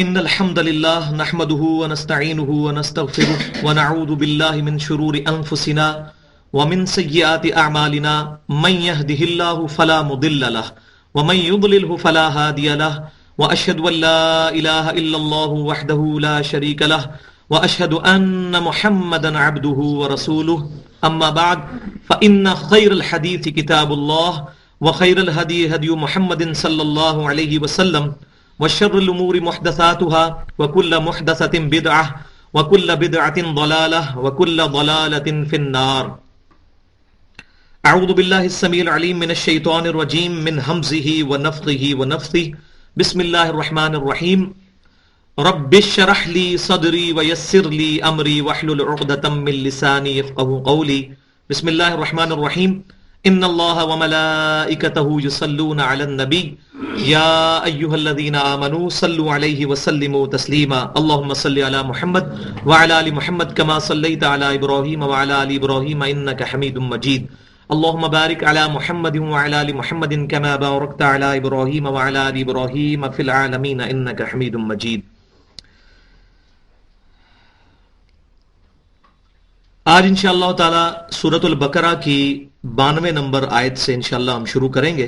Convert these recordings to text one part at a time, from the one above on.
إن الحمد لله نحمده ونستعينه ونستغفره ونعوذ بالله من شرور أنفسنا ومن سيئات أعمالنا من يهده الله فلا مضل له ومن يضلله فلا هادي له وأشهد أن لا إله إلا الله وحده لا شريك له وأشهد أن محمدا عبده ورسوله أما بعد فإن خير الحديث كتاب الله وخير الهدي هدي محمد صلى الله عليه وسلم وشر الأمور محدثاتها وكل محدثة بدعة وكل بدعة ضلالة وكل ضلالة في النار. أعوذ بالله السميع العليم من الشيطان الرجيم من همزه ونفخه ونفثه. بسم الله الرحمن الرحيم. رب اشرح لي صدري ويسر لي أمري واحلل عقدة من لساني يفقهوا قولي. بسم الله الرحمن الرحيم. ان اللہ وملائکتہ یصلون علی النبی یا ایھا الذین آمنوا صلوا علیہ وسلموا تسلیما. اللهم صل علی محمد وعلی آل محمد كما صلیت علی ابراہیم وعلی آل ابراہیم انک حمید مجید. اللهم بارک علی محمد وعلی آل محمد كما بارکت علی ابراہیم وعلی آل ابراہیم فی العالمین انک حمید مجید. آج انشاءاللہ تعالی سورۃ البقرہ کی 92 نمبر آیت سے انشاءاللہ ہم شروع کریں گے.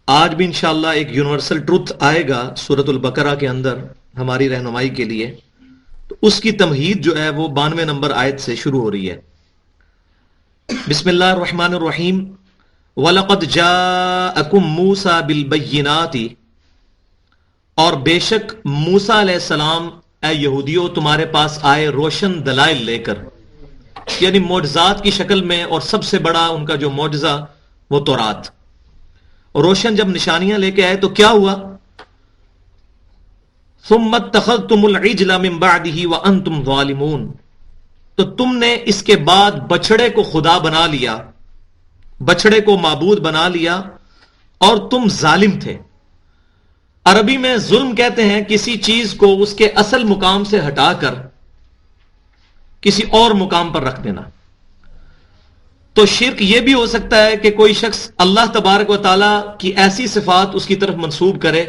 آج بھی انشاءاللہ ایک یونیورسل ٹروتھ آئے گا سورۃ البقرہ کے اندر ہماری رہنمائی کے لیے، تو اس کی تمہید جو ہے وہ 92 نمبر آیت سے شروع ہو رہی ہے. بسم اللہ الرحمن الرحیم. وَلَقَدْ جَاءَكُمْ مُوسَى بِالْبَيِّنَاتِ، اور بے شک موسیٰ علیہ السلام اے یہودیوں تمہارے پاس آئے روشن دلائل لے کر، یعنی معجزات کی شکل میں، اور سب سے بڑا ان کا جو معجزہ وہ تورات. روشن جب نشانیاں لے کے آئے تو کیا ہوا؟ ثم اتخذتم العجل من بعده وانتم ظالمون، تو تم نے اس کے بعد بچڑے کو خدا بنا لیا، بچڑے کو معبود بنا لیا اور تم ظالم تھے. عربی میں ظلم کہتے ہیں کسی چیز کو اس کے اصل مقام سے ہٹا کر کسی اور مقام پر رکھ دینا. تو شرک یہ بھی ہو سکتا ہے کہ کوئی شخص اللہ تبارک و تعالی کی ایسی صفات اس کی طرف منسوب کرے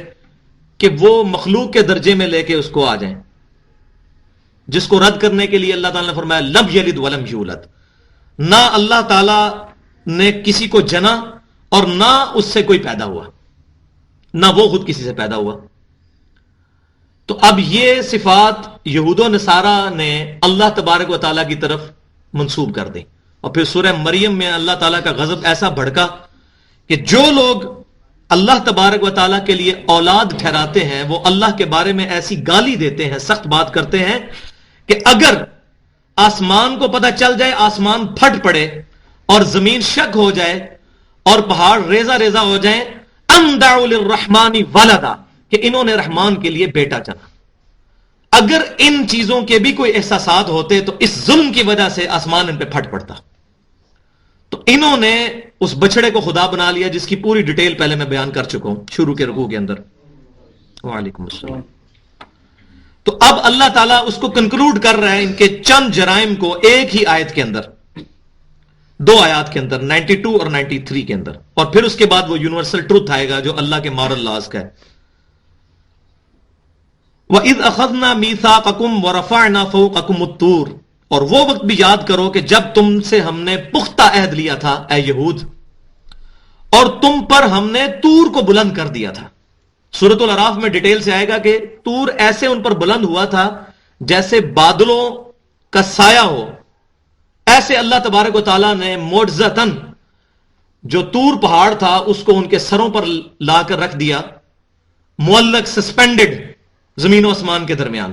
کہ وہ مخلوق کے درجے میں لے کے اس کو آ جائیں، جس کو رد کرنے کے لیے اللہ تعالی نے فرمایا لم یلد ولم یولد. نہ اللہ تعالی نے کسی کو جنا اور نہ اس سے کوئی پیدا ہوا، نہ وہ خود کسی سے پیدا ہوا. تو اب یہ صفات یہود و نصارہ نے اللہ تبارک و تعالیٰ کی طرف منسوب کر دی. اور پھر سورہ مریم میں اللہ تعالیٰ کا غضب ایسا بھڑکا کہ جو لوگ اللہ تبارک و تعالیٰ کے لیے اولاد ٹھہراتے ہیں وہ اللہ کے بارے میں ایسی گالی دیتے ہیں، سخت بات کرتے ہیں کہ اگر آسمان کو پتہ چل جائے، آسمان پھٹ پڑے اور زمین شک ہو جائے اور پہاڑ ریزہ ریزہ ہو جائیں، ان دعوا للرحمن ولدا، کہ انہوں نے رحمان کے لیے بیٹا چنا. اگر ان چیزوں کے بھی کوئی احساسات ہوتے تو اس ظلم کی وجہ سے آسمان ان پہ پھٹ پڑتا. تو انہوں نے اس بچڑے کو خدا بنا لیا، جس کی پوری ڈیٹیل پہلے میں بیان کر چکا ہوں شروع کے رکوع کے اندر. وعلیکم السلام. تو اب اللہ تعالیٰ اس کو کنکلوڈ کر رہا ہے ان کے چند جرائم کو ایک ہی آیت کے اندر، 2 آیات کے اندر، 92 اور 93 کے اندر. اور پھر اس کے بعد وہ یونیورسل ٹروتھ آئے گا جو اللہ کے مارل لاز کا ہے. وَإِذْ أَخَذْنَا مِيثَاقَكُمْ وَرَفَعْنَا فَوْقَكُمُ الطُّورَ، اور وہ وقت بھی یاد کرو کہ جب تم سے ہم نے پختہ عہد لیا تھا اے یہود، اور تم پر ہم نے طور کو بلند کر دیا تھا. سورۃ الاعراف میں ڈیٹیل سے آئے گا کہ طور ایسے ان پر بلند ہوا تھا جیسے بادلوں کا سایہ ہو. ایسے اللہ تبارک و تعالیٰ نے معجزتاً جو طور پہاڑ تھا اس کو ان کے سروں پر لا کر رکھ دیا، معلق، سسپینڈڈ زمین و آسمان کے درمیان،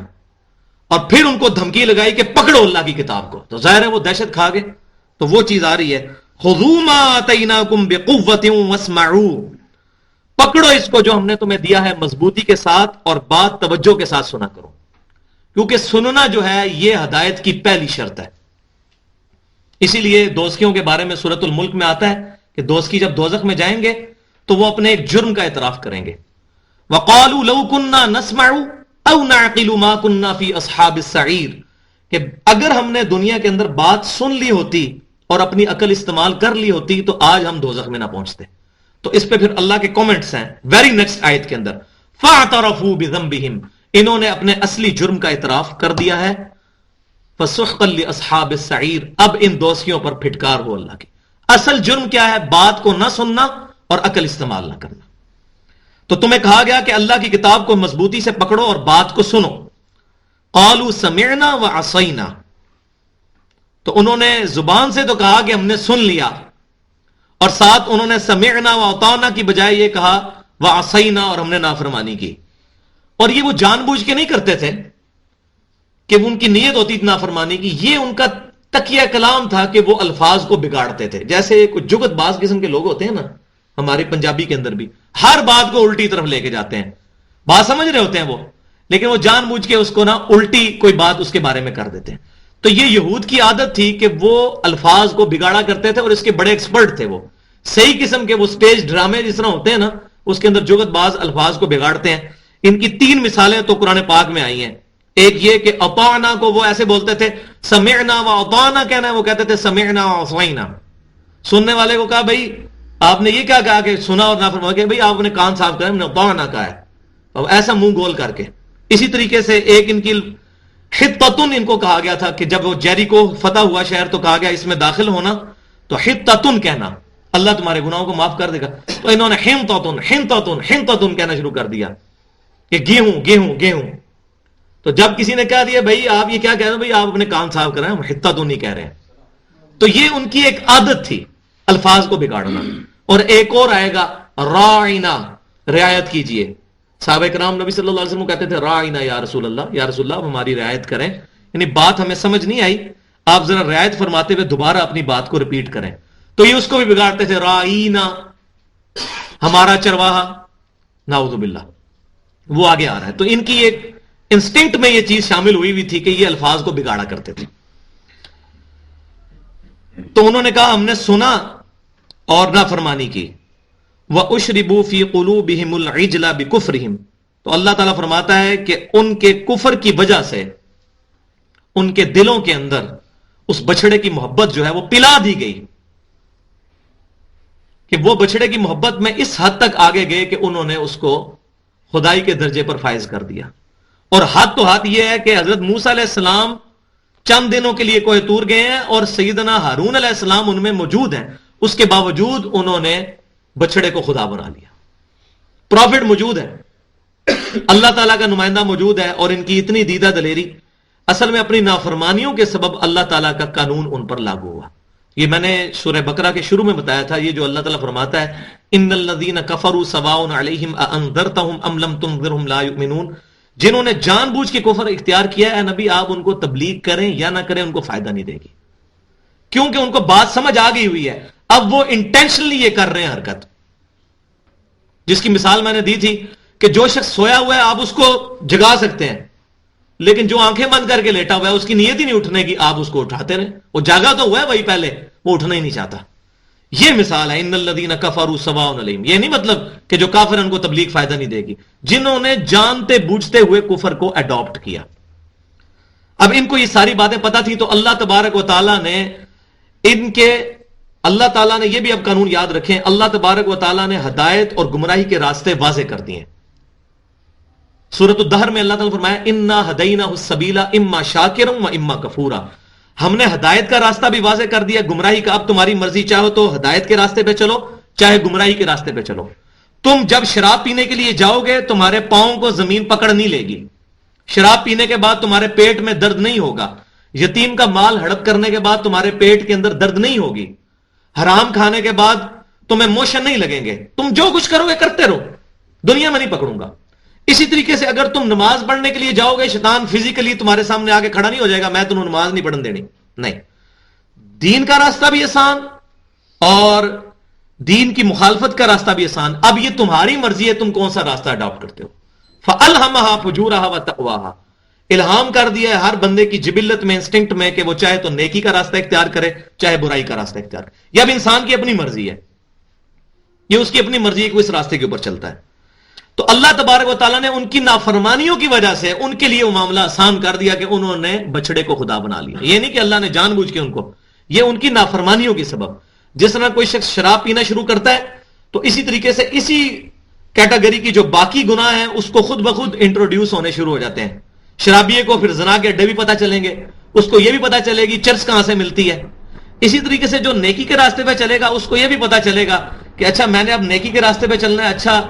اور پھر ان کو دھمکی لگائی کہ پکڑو اللہ کی کتاب کو. تو ظاہر ہے وہ دہشت کھا گئے. تو وہ چیز آ رہی ہے خذوا ما آتیناکم بقوۃ واسمعوا، پکڑو اس کو جو ہم نے تمہیں دیا ہے مضبوطی کے ساتھ اور بات توجہ کے ساتھ سنا کرو، کیونکہ سننا جو ہے یہ ہدایت کی پہلی شرط ہے. اسی لیے دوزخیوں کے بارے میں سورۃ الملک میں آتا ہے کہ دوزخی جب دوزخ میں جائیں گے تو وہ اپنے ایک جرم کا اعتراف کریں گے. وَقَالُوا لَوْ كُنَّا نَسْمَعُ أَوْ نَعْقِلُ مَا كُنَّا فِي أَصْحَابِ السَّعِيرِ، کہ اگر ہم نے دنیا کے اندر بات سن لی ہوتی اور اپنی عقل استعمال کر لی ہوتی تو آج ہم دوزخ میں نہ پہنچتے. تو اس پہ پھر اللہ کے کامنٹس ہیں ویری نیکسٹ آیت کے اندر، فاعترفوا بذنبہم، انہوں نے اپنے اصلی جرم کا اعتراف کر دیا ہے، فسحقا لاصحاب السعیر، اب ان دوستیوں پر پھٹکار ہو اللہ کی۔ اصل جرم کیا ہے؟ بات کو نہ سننا اور عقل استعمال نہ کرنا۔ تو تمہیں کہا گیا کہ اللہ کی کتاب کو مضبوطی سے پکڑو اور بات کو سنو۔ قالوا سمعنا وعصینا، تو انہوں نے زبان سے تو کہا کہ ہم نے سن لیا، اور ساتھ انہوں نے سمعنا واطعنا کی بجائے یہ کہا وعصینا، اور ہم نے نافرمانی کی۔ اور یہ وہ جان بوجھ کے نہیں کرتے تھے کہ ان کی نیت ہوتی تھی نافرمانی کی، یہ ان کا تکیہ کلام تھا کہ وہ الفاظ کو بگاڑتے تھے۔ جیسے کچھ جگت باز قسم کے لوگ ہوتے ہیں نا ہمارے پنجابی کے اندر بھی، ہر بات کو الٹی طرف لے کے جاتے ہیں، بات سمجھ رہے ہوتے ہیں وہ، لیکن وہ جان بوجھ کے اس کو نا الٹی کوئی بات اس کے بارے میں کر دیتے ہیں۔ تو یہ یہود کی عادت تھی کہ وہ الفاظ کو بگاڑا کرتے تھے، اور اس کے بڑے ایکسپرٹ تھے وہ، صحیح قسم کے وہ سٹیج ڈرامے جس طرح ہوتے ہیں نا، اس کے اندر جگت باز الفاظ کو بگاڑتے ہیں۔ ان کی 3 مثالیں تو قرآن پاک میں آئی ہیں۔ ایک یہ کہ اطعنا کو وہ ایسے بولتے تھے، سمعنا و اطعنا کہنا ہے وہ کہتے تھے سمعنا و عصینا۔ سننے والے کو کہا بھائی آپ نے یہ کیا کہا کہ سنا اور نافرمانی کہ بھئی آپ نے کان صاف کرے، ہم نے اطعنا کہا ہے، اور ایسا منہ گول کر کے۔ اسی طریقے سے ایک ان کی حطتن ان کو کہا گیا تھا کہ جب وہ جیریکو فتح ہوا شہر تو کہا گیا اس میں داخل ہونا تو حطتن کہنا، اللہ تمہارے گناہوں کو معاف کر دے گا۔ تو انہوں نے حنطتن حنطتن حنطتن کہنا شروع کر دیا کہ گیہوں گیہوں گیہوں۔ تو جب کسی نے کہہ دیا بھائی آپ یہ کیا کہہ رہے ہیں، بھائی آپ اپنے کان صاف کریں، ہم حطتن نہیں کہہ رہے ہیں۔ تو یہ ان کی ایک عادت تھی الفاظ کو بگاڑنا۔ اور ایک اور آئے گا راعنا، رعایت کیجئے۔ صحابہ کرام نبی صلی اللہ علیہ وسلم کہتے تھے راعنا یا رسول اللہ، یا رسول اللہ آپ ہماری رعایت کریں، یعنی بات ہمیں سمجھ نہیں آئی، آپ ذرا رعایت فرماتے ہوئے دوبارہ اپنی بات کو ریپیٹ کریں۔ تو یہ اس کو بھی بگاڑتے تھے، راعینا ہمارا چرواہا، نعوذ باللہ، وہ آگے آ رہا ہے۔ تو ان کی ایک انسٹنکٹ میں یہ چیز شامل ہوئی ہوئی تھی کہ یہ الفاظ کو بگاڑا کرتے تھے۔ تو انہوں نے کہا ہم نے سنا اور نافرمانی کی۔ وَأُشْرِبُوا فِي قُلُوبِهِمُ الْعِجْلَ بِكُفْرِهِمْ، تو اللہ تعالیٰ فرماتا ہے کہ ان کے کفر کی وجہ سے ان کے دلوں کے اندر اس بچڑے کی محبت جو ہے وہ پلا دی گئی، کہ وہ بچڑے کی محبت میں اس حد تک آگے گئے کہ انہوں نے اس کو خدائی کے درجے پر فائز کر دیا۔ اور حد تو حد یہ ہے کہ حضرت موسیٰ علیہ السلام چند دنوں کے لیے کوہ طور گئے ہیں اور سیدنا ہارون علیہ السلام ان میں موجود ہیں، اس کے باوجود انہوں نے بچڑے کو خدا بنا لیا۔ پروفٹ موجود ہے، اللہ تعالیٰ کا نمائندہ موجود ہے، اور ان کی اتنی دیدہ دلیری، اصل میں اپنی نافرمانیوں کے سبب اللہ تعالیٰ کا قانون ان پر لاگو ہوا۔ یہ میں نے سورہ بقرہ کے شروع میں بتایا تھا، یہ جو اللہ تعالیٰ فرماتا ہے ان الذین کفروا سواء علیہم اانذرتہم ام لم تنذرہم لا یؤمنون، جنہوں نے جان بوجھ کے کفر اختیار کیا ہے، اے نبی آپ ان کو تبلیغ کریں یا نہ کریں ان کو فائدہ نہیں دے گی، کیونکہ ان کو بات سمجھ آ گئی ہوئی ہے۔ اب وہ انٹینشنلی یہ کر رہے ہیں حرکت، جس کی مثال میں نے دی تھی کہ جو شخص سویا ہوا ہے آپ اس کو جگا سکتے ہیں، لیکن جو آنکھیں بند کر کے لیٹا ہوا ہے اس کی نیت ہی نہیں اٹھنے کی، آپ اس کو اٹھاتے رہیں، وہ جاگا تو ہوا ہے وہی پہلے، وہ اٹھنا ہی نہیں چاہتا۔ یہ مثال ہے ان الذین کفروا سواء علیہم، یہ نہیں مطلب کہ جو کافر ان کو تبلیغ فائدہ نہیں دے گی، جنہوں نے جانتے بوجھتے ہوئے کفر کو اڈاپٹ کیا۔ اب ان کو یہ ساری باتیں پتہ تھی، تو اللہ تبارک و تعالیٰ نے ان کے، اللہ تعالیٰ نے یہ بھی اب قانون یاد رکھیں، اللہ تبارک و تعالیٰ نے ہدایت اور گمراہی کے راستے واضح کر دیے۔ سورۃ الدہر میں اللہ تعالیٰ نے فرمایا انا ہدیناہ السبیل اما شاکرا و اما کفورا، ہم نے ہدایت کا راستہ بھی واضح کر دیا، گمراہی کا۔ اب تمہاری مرضی، چاہو تو ہدایت کے راستے پہ چلو، چاہے گمراہی کے راستے پہ چلو۔ تم جب شراب پینے کے لیے جاؤ گے تمہارے پاؤں کو زمین پکڑ نہیں لے گی، شراب پینے کے بعد تمہارے پیٹ میں درد نہیں ہوگا، یتیم کا مال ہڑپ کرنے کے بعد تمہارے پیٹ کے اندر درد نہیں ہوگی، حرام کھانے کے بعد تمہیں موشن نہیں لگیں گے، تم جو کچھ کرو گے کرتے رہو، دنیا میں نہیں پکڑوں گا۔ اسی طریقے سے اگر تم نماز پڑھنے کے لیے جاؤ گے، شیطان فزیکلی تمہارے سامنے آ کے کھڑا نہیں ہو جائے گا میں تمہیں نماز نہیں پڑھن دینی، نہیں۔ دین کا راستہ بھی آسان اور دین کی مخالفت کا راستہ بھی آسان، اب یہ تمہاری مرضی ہے تم کون سا راستہ اڈاپٹ کرتے ہو۔ فَأَلْهَمَهَا فُجُورَهَا وَتَقْوَاهَا، الہام کر دیا ہے ہر بندے کی جبلت میں، انسٹنکٹ میں، کہ وہ چاہے تو نیکی کا راستہ اختیار کرے چاہے برائی کا راستہ اختیار کرے۔ یہ اب انسان کی اپنی مرضی ہے، یہ اس کی اپنی مرضی ہے کہ وہ اس راستے کے اوپر چلتا ہے۔ تو اللہ تبارک و تعالیٰ نے ان کی نافرمانیوں کی وجہ سے ان کے لیے وہ معاملہ آسان کر دیا کہ انہوں نے بچڑے کو خدا بنا لیا۔ یہ نہیں کہ اللہ نے جان بوجھ کے ان کو، یہ ان کی نافرمانیوں کی سبب۔ جس طرح کوئی شخص شراب پینا شروع کرتا ہے تو اسی طریقے سے اسی کیٹیگری کی جو باقی گناہ ہیں اس کو خود بخود انٹروڈیوس ہونے شروع ہو جاتے ہیں. شرابیے کو پھر زنا کے اڈے بھی پتہ چلیں گے, اس کو یہ بھی پتہ چلے گی چرچ کہاں سے ملتی ہے. اسی طریقے سے جو نیکی کے راستے پہ چلے گا اس کو یہ بھی پتہ چلے گا کہ اچھا میں نے اب نیکی کے راستے پہ چلنا ہے, اچھا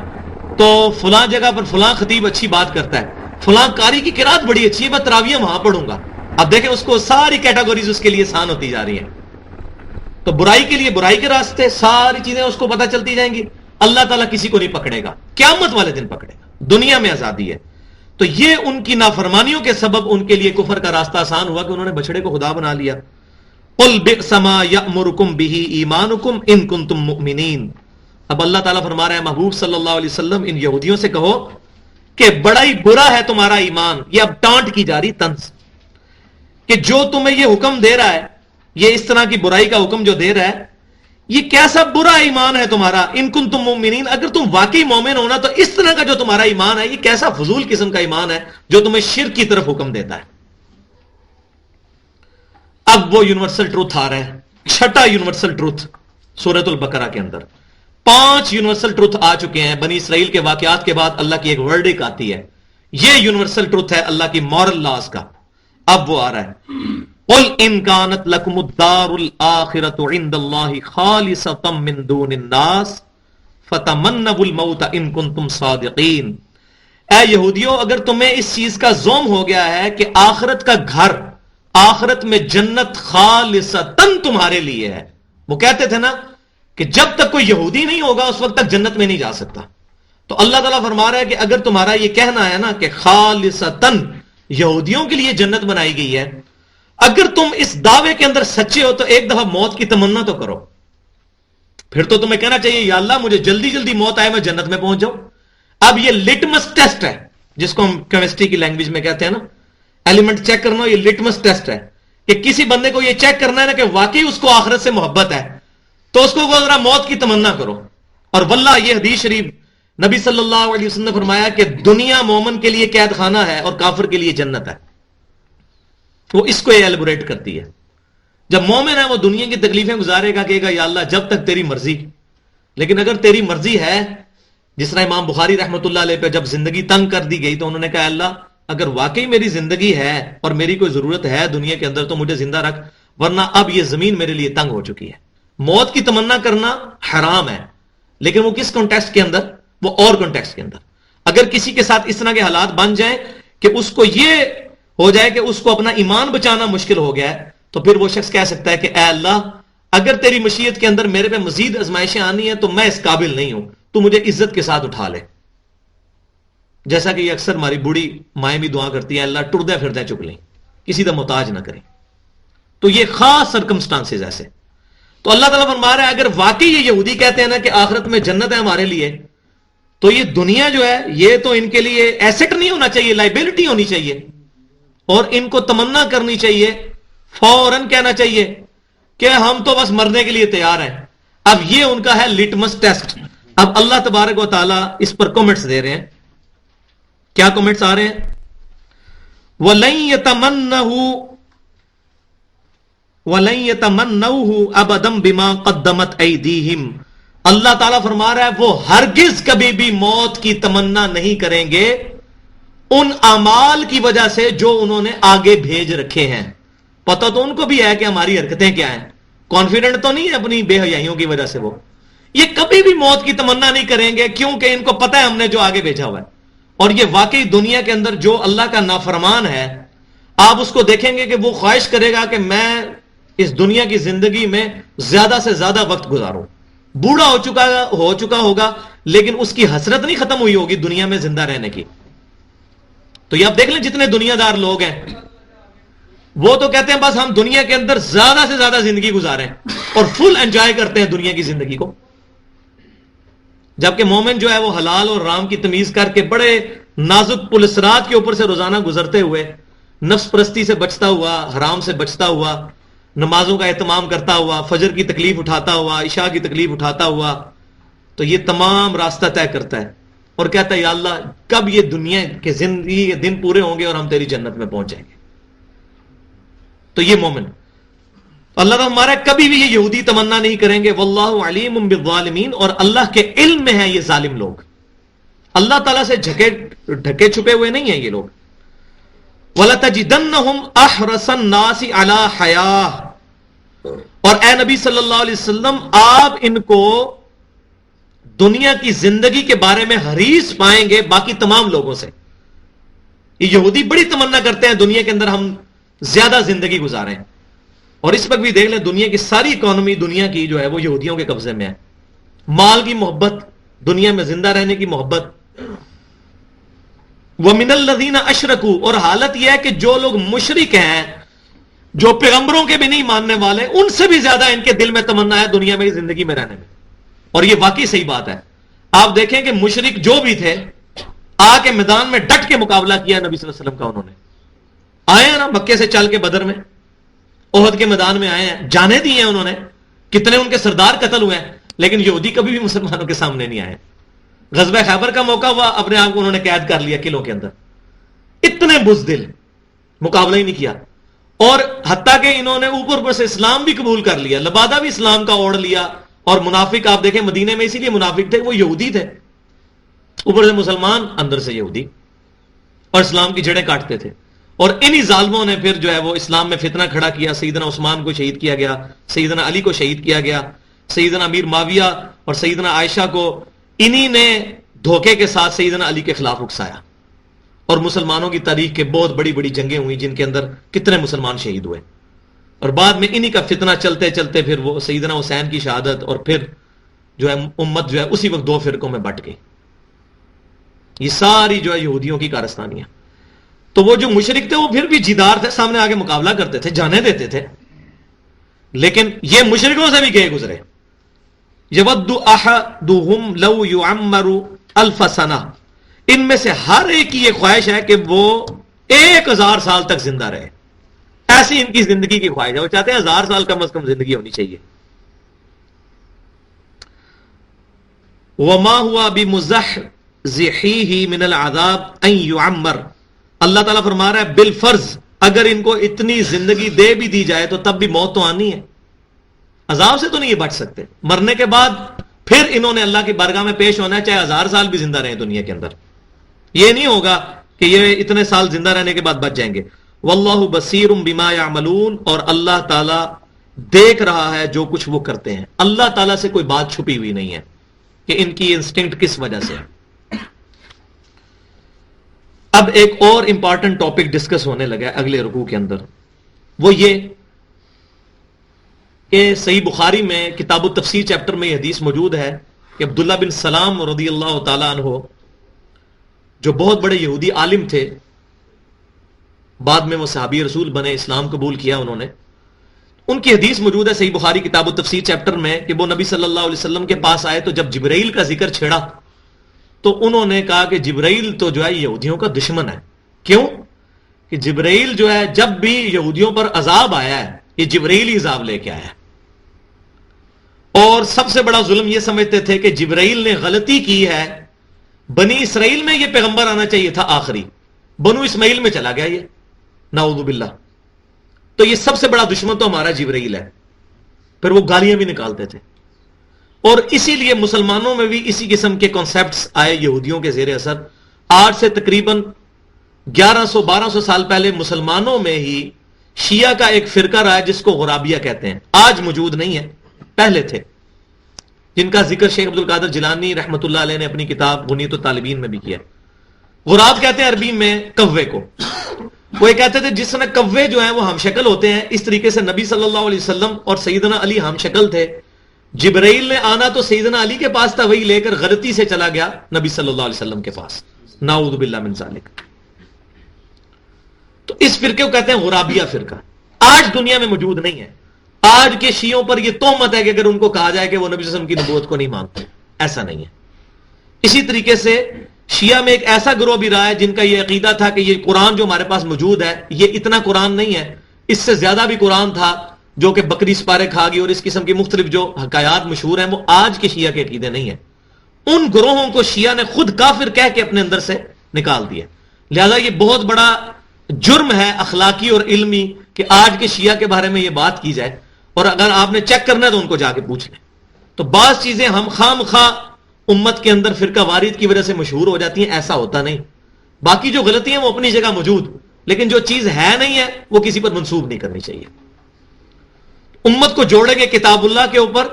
تو فلاں جگہ پر فلاں خطیب اچھی بات کرتا ہے, فلاں قاری کی قرات بڑی اچھی ہے, میں تراویح وہاں پڑھوں گا. اب دیکھیں اس کو ساری کیٹیگریز اس کے لیے آسان ہوتی جا رہی ہیں. تو برائی کے لیے برائی کے راستے ساری چیزیں اس کو پتہ چلتی جائیں گی. اللہ تعالیٰ کسی کو نہیں پکڑے گا, قیامت والے دن پکڑے گا. دنیا میں آزادی ہے. تو یہ ان کی نافرمانیوں کے سبب ان کے لیے کفر کا راستہ آسان ہوا کہ انہوں نے بچڑے کو خدا بنا لیا. قل بئس ما یأمرکم بہ ایمانکم ان کنتم مؤمنین. اب اللہ تعالیٰ فرما رہے ہیں محبوب صلی اللہ علیہ وسلم ان یہودیوں سے کہو کہ بڑا ہی برا ہے تمہارا ایمان. یہ اب ٹانٹ کی جا رہی, طنز, کہ جو تمہیں یہ حکم دے رہا ہے, یہ اس طرح کی برائی کا حکم جو دے رہا ہے, یہ کیسا برا ایمان ہے تمہارا. ان کنتم مومنین, اگر تم واقعی مومن ہونا تو اس طرح کا جو تمہارا ایمان ہے یہ کیسا فضول قسم کا ایمان ہے جو تمہیں شرک کی طرف حکم دیتا ہے. اب وہ یونیورسل ٹروتھ آ رہا ہے, چھٹا یونیورسل ٹروتھ سورۃ البقرہ کے اندر. 5 یونیورسل ٹروتھ آ چکے ہیں. بنی اسرائیل کے واقعات کے بعد اللہ کی ایک ورڈک آتی ہے, یہ یونیورسل ٹروتھ ہے اللہ کی مورل لاز کا. اب وہ آ رہا ہے, قل ان كانت لكم الدار الاخرة عند الله خالصة من دون الناس فتمنوا الموت ان كنتم صادقين. اے یہودیو, اگر تمہیں اس چیز کا زوم ہو گیا ہے کہ آخرت کا گھر, آخرت میں جنت خالصتاً تمہارے لیے ہے. وہ کہتے تھے نا کہ جب تک کوئی یہودی نہیں ہوگا اس وقت تک جنت میں نہیں جا سکتا. تو اللہ تعالیٰ فرما رہا ہے کہ اگر تمہارا یہ کہنا ہے نا کہ خالصتاً یہودیوں کے لیے جنت بنائی گئی ہے, اگر تم اس دعوے کے اندر سچے ہو تو ایک دفعہ موت کی تمنا تو کرو. پھر تو تمہیں کہنا چاہیے یا اللہ مجھے جلدی جلدی موت آئے, میں جنت میں پہنچ جاؤں. اب یہ لٹمس ٹیسٹ ہے جس کو ہم کیمسٹری کی لینگویج میں کہتے ہیں نا, ایلیمنٹ چیک کرنا, یہ لٹمس ٹیسٹ ہے کہ کسی بندے کو یہ چیک کرنا ہے نا کہ واقعی اس کو آخرت سے محبت ہے, تو اس کو ذرا موت کی تمنا کرو. اور واللہ یہ حدیث شریف نبی صلی اللہ علیہ وسلم نے فرمایا کہ دنیا مومن کے لیے قید خانہ ہے اور کافر کے لیے جنت ہے. وہ اس کو ایلیبوریٹ کرتی ہے. جب مومن ہے وہ دنیا کی تکلیفیں گزارے گا, کہے گا یا اللہ جب تک تیری مرضی, لیکن اگر تیری مرضی ہے, جس طرح امام بخاری رحمۃ اللہ علیہ پہ جب زندگی تنگ کر دی گئی تو انہوں نے کہا اللہ اگر واقعی میری زندگی ہے اور میری کوئی ضرورت ہے دنیا کے اندر تو مجھے زندہ رکھ, ورنہ اب یہ زمین میرے لیے تنگ ہو چکی ہے. موت کی تمنا کرنا حرام ہے, لیکن وہ کس کانٹیکسٹ کے اندر, وہ اور کانٹیکسٹ کے اندر. اگر کسی کے ساتھ اس طرح کے حالات بن جائیں کہ اس کو یہ ہو جائے کہ اس کو اپنا ایمان بچانا مشکل ہو گیا ہے, تو پھر وہ شخص کہہ سکتا ہے کہ اے اللہ اگر تیری مشیت کے اندر میرے پہ مزید آزمائشیں آنی ہیں تو میں اس قابل نہیں ہوں, تو مجھے عزت کے ساتھ اٹھا لے. جیسا کہ یہ اکثر ہماری بوڑھی مائیں بھی دعا کرتی ہیں, اللہ ٹردے پھردے چک لیں, کسی دا محتاج نہ کریں. تو یہ خاص سرکمسٹانسز ایسے. تو اللہ تعالیٰ فرما رہا ہے اگر واقعی یہ یہودی کہتے ہیں نا کہ آخرت میں جنت ہے ہمارے لیے, تو یہ دنیا جو ہے یہ تو ان کے لیے ایسٹ نہیں ہونا چاہیے, لائبلٹی ہونی چاہیے, اور ان کو تمنا کرنی چاہیے, فوراً کہنا چاہیے کہ ہم تو بس مرنے کے لیے تیار ہیں. اب یہ ان کا ہے لٹمس ٹیسٹ. اب اللہ تبارک و تعالیٰ اس پر کمنٹس دے رہے ہیں. کیا کمنٹس آ رہے ہیں؟ وَلَن يَتَمَنَّهُ أَبَدًا بِمَا قَدَّمَتْ أَيْدِيهِمْ. اللہ تعالیٰ فرما رہا ہے وہ ہرگز کبھی بھی موت کی تمنا نہیں کریں گے ان اعمال کی وجہ سے جو انہوں نے آگے بھیج رکھے ہیں. پتہ تو ان کو بھی ہے کہ ہماری حرکتیں کیا ہیں, کانفیڈنٹ تو نہیں ہے اپنی بے حیائیوں کی وجہ سے. وہ یہ کبھی بھی موت کی تمنا نہیں کریں گے کیونکہ ان کو پتہ ہے ہم نے جو آگے بھیجا ہوا ہے. اور یہ واقعی دنیا کے اندر جو اللہ کا نافرمان ہے, آپ اس کو دیکھیں گے کہ وہ خواہش کرے گا کہ میں اس دنیا کی زندگی میں زیادہ سے زیادہ وقت گزاروں. بوڑھا ہو چکا ہوگا لیکن اس کی حسرت نہیں ختم ہوئی ہوگی دنیا میں زندہ رہنے کی. تو یہ آپ دیکھ لیں جتنے دنیا دار لوگ ہیں وہ تو کہتے ہیں بس ہم دنیا کے اندر زیادہ سے زیادہ زندگی گزاریں اور فل انجوائے کرتے ہیں دنیا کی زندگی کو. جبکہ مومن جو ہے وہ حلال اور حرام کی تمیز کر کے بڑے نازک پلسرات کے اوپر سے روزانہ گزرتے ہوئے, نفس پرستی سے بچتا ہوا, حرام سے بچتا ہوا, نمازوں کا اہتمام کرتا ہوا, فجر کی تکلیف اٹھاتا ہوا, عشاء کی تکلیف اٹھاتا ہوا, تو یہ تمام راستہ طے کرتا ہے اور کہتا ہے یا اللہ کب یہ دنیا کے زندگی کے دن پورے ہوں گے اور ہم تیری جنت میں پہنچ جائیں گے. تو یہ مومن. اللہ تعالیٰ ہمارا کبھی بھی یہ یہودی تمنا نہیں کریں گے واللہ علیم بالظالمین، اور اللہ کے علم میں ہیں یہ ظالم لوگ، اللہ تعالیٰ سے ڈھکے چھپے ہوئے نہیں ہیں یہ لوگ. وَلَتَجِدَنَّهُمْ أَحْرَصَ النَّاسِ عَلَى حَيَاةٍ، اور اے نبی صلی اللہ علیہ وسلم آپ ان کو دنیا کی زندگی کے بارے میں حریص پائیں گے باقی تمام لوگوں سے. یہ یہودی بڑی تمنا کرتے ہیں دنیا کے اندر ہم زیادہ زندگی گزاریں، اور اس وقت بھی دیکھ لیں دنیا کی ساری اکانومی دنیا کی جو ہے وہ یہودیوں کے قبضے میں ہے. مال کی محبت، دنیا میں زندہ رہنے کی محبت. وَمِنَ الَّذِينَ أَشْرَكُوا، اور حالت یہ ہے کہ جو لوگ مشرک ہیں، جو پیغمبروں کے بھی نہیں ماننے والے، ان سے بھی زیادہ ان کے دل میں تمنا ہے دنیا میں زندگی میں رہنے میں. اور یہ واقعی صحیح بات ہے. آپ دیکھیں کہ مشرک جو بھی تھے آ کے میدان میں ڈٹ کے مقابلہ کیا نبی صلی اللہ علیہ وسلم کا. انہوں نے آئے ہیں نا مکے سے چل کے بدر میں، احد کے میدان میں آئے ہیں، جانے دی ہیں انہوں نے، کتنے ان کے سردار قتل ہوئے ہیں، لیکن یہودی کبھی بھی مسلمانوں کے سامنے نہیں آئے. غزوہ خیبر کا موقع ہوا، اپنے آپ کو انہوں نے قید کر لیا قلعوں کے اندر، اتنے بزدل، مقابلہ ہی نہیں کیا. اور حتیٰ کہ انہوں نے اوپر سے اسلام بھی قبول کر لیا، لبادہ بھی اسلام کا اوڑھ لیا. اور منافق آپ دیکھیں مدینے میں اسی لیے منافق تھے، وہ یہودی تھے، اوپر سے مسلمان اندر سے یہودی، اور اسلام کی جڑیں کاٹتے تھے. اور انہی ظالموں نے پھر جو ہے وہ اسلام میں فتنہ کھڑا کیا. سیدنا عثمان کو شہید کیا گیا، سیدنا علی کو شہید کیا گیا، سیدنا امیر معاویہ اور سیدنا عائشہ کو انہی نے دھوکے کے ساتھ سیدنا علی کے خلاف اکسایا. اور مسلمانوں کی تاریخ کے بہت بڑی بڑی جنگیں ہوئی جن کے اندر کتنے مسلمان شہید ہوئے. اور بعد میں انہی کا فتنہ چلتے چلتے پھر وہ سیدنا حسین کی شہادت، اور پھر جو ہے امت جو ہے اسی وقت دو فرقوں میں بٹ گئی. یہ ساری جو ہے یہودیوں کی کارستانیاں. تو وہ جو مشرک تھے وہ پھر بھی جدار تھے، سامنے آگے مقابلہ کرتے تھے، جانے دیتے تھے، لیکن یہ مشرکوں سے بھی گئے گزرے. یود احدہم لو یعمر الف سنہ، ان میں سے ہر ایک کی یہ خواہش ہے کہ وہ 1000 سال تک زندہ رہے. ایسی ان کی زندگی کی خواہش ہے، وہ چاہتے ہیں 1000 سال کم از کم زندگی ہونی چاہیے. وما ہوا بمزحزحیہ من العذاب ان یعمر، اللہ تعالیٰ فرما رہا ہے بالفرض اگر ان کو اتنی زندگی دے بھی دی جائے تو تب بھی موت تو آنی ہے، عذاب سے تو نہیں یہ بچ سکتے. مرنے کے بعد پھر انہوں نے اللہ کی بارگاہ میں پیش ہونا ہے، چاہے 1000 سال بھی زندہ رہیں دنیا کے اندر. یہ نہیں ہوگا کہ یہ اتنے سال زندہ رہنے کے بعد بچ جائیں گے. واللہ بصیر بما یعملون، اور اللہ تعالیٰ دیکھ رہا ہے جو کچھ وہ کرتے ہیں. اللہ تعالیٰ سے کوئی بات چھپی ہوئی نہیں ہے کہ ان کی انسٹنکٹ کس وجہ سے ہے. اب ایک اور امپارٹنٹ ٹاپک ڈسکس ہونے لگا ہے اگلے رکوع کے اندر، وہ یہ کہ صحیح بخاری میں کتاب التفسیر چیپٹر میں یہ حدیث موجود ہے کہ عبداللہ بن سلام رضی اللہ تعالیٰ عنہ جو بہت بڑے یہودی عالم تھے، بعد میں وہ صحابی رسول بنے، اسلام قبول کیا انہوں نے. ان کی حدیث موجود ہے صحیح بخاری کتاب التفسیر چیپٹر میں کہ وہ نبی صلی اللہ علیہ وسلم کے پاس آئے تو جب جبرائیل کا ذکر چھیڑا تو انہوں نے کہا کہ جبرائیل تو جو ہے یہودیوں کا دشمن ہے. کیوں کہ جبرائیل جو ہے جب بھی یہودیوں پر عذاب آیا ہے یہ جبرائیل ہی عذاب لے کے آیا ہے. اور سب سے بڑا ظلم یہ سمجھتے تھے کہ جبرائیل نے غلطی کی ہے، بنی اسرائیل میں یہ پیغمبر آنا چاہیے تھا آخری، بنو اسماعیل میں چلا گیا یہ، نعوذ باللہ. تو یہ سب سے بڑا دشمن تو ہمارا جبرائیل ہے. پھر وہ گالیاں بھی نکالتے تھے. اور اسی لیے مسلمانوں میں بھی اسی قسم کے کانسیپٹس آئے یہودیوں کے زیر اثر. آج سے تقریباً 1100-1200 سال پہلے مسلمانوں میں ہی شیعہ کا ایک فرقہ رہا ہے جس کو غرابیہ کہتے ہیں. آج موجود نہیں ہے، پہلے تھے، جن کا ذکر شیخ عبد القادر جیلانی رحمۃ اللہ علیہ نے اپنی کتاب غنیۃ الطالبین میں بھی کیا. غراب کہتے ہیں عربی میں کوے کو. وہ یہ کہتے تھے جس طرح کوے جو ہیں وہ ہم شکل ہوتے ہیں، اس طریقے سے نبی صلی اللہ علیہ وسلم اور سیدنا علی ہم شکل تھے. جبرائیل نے آنا تو سیدنا علی کے پاس تھا، وہی لے کر غلطی سے چلا گیا نبی صلی اللہ علیہ وسلم کے پاس، نعوذ باللہ من ذالک. تو اس فرقے کو کہتے ہیں غرابیہ فرقہ. آج دنیا میں موجود نہیں ہے. آج کے شیعوں پر یہ تہمت ہے کہ اگر ان کو کہا جائے کہ وہ نبی صلی اللہ علیہ وسلم کی نبوت کو نہیں مانتے، ایسا نہیں ہے. اسی طریقے سے شیعہ میں ایک ایسا گروہ بھی رہا ہے جن کا یہ عقیدہ تھا کہ یہ قرآن جو ہمارے پاس موجود ہے یہ اتنا قرآن نہیں ہے، اس سے زیادہ بھی قرآن تھا جو کہ بکری سپارے کھا گئی، اور اس قسم کی مختلف جو حکایات مشہور ہیں وہ آج کے شیعہ کے عقیدے نہیں ہیں. ان گروہوں کو شیعہ نے خود کافر کہہ کے اپنے اندر سے نکال دیا. لہذا یہ بہت بڑا جرم ہے اخلاقی اور علمی کہ آج کے شیعہ کے بارے میں یہ بات کی جائے. اور اگر آپ نے چیک کرنا ہے تو ان کو جا کے پوچھ لیں. تو بعض چیزیں ہم خام خواہ امت کے اندر فرقہ واریت کی وجہ سے مشہور ہو جاتی ہیں، ایسا ہوتا نہیں. باقی جو غلطیاں وہ اپنی جگہ موجود، لیکن جو چیز ہے نہیں ہے وہ کسی پر منسوب نہیں کرنی چاہیے. امت کو جوڑیں گے کتاب اللہ کے اوپر،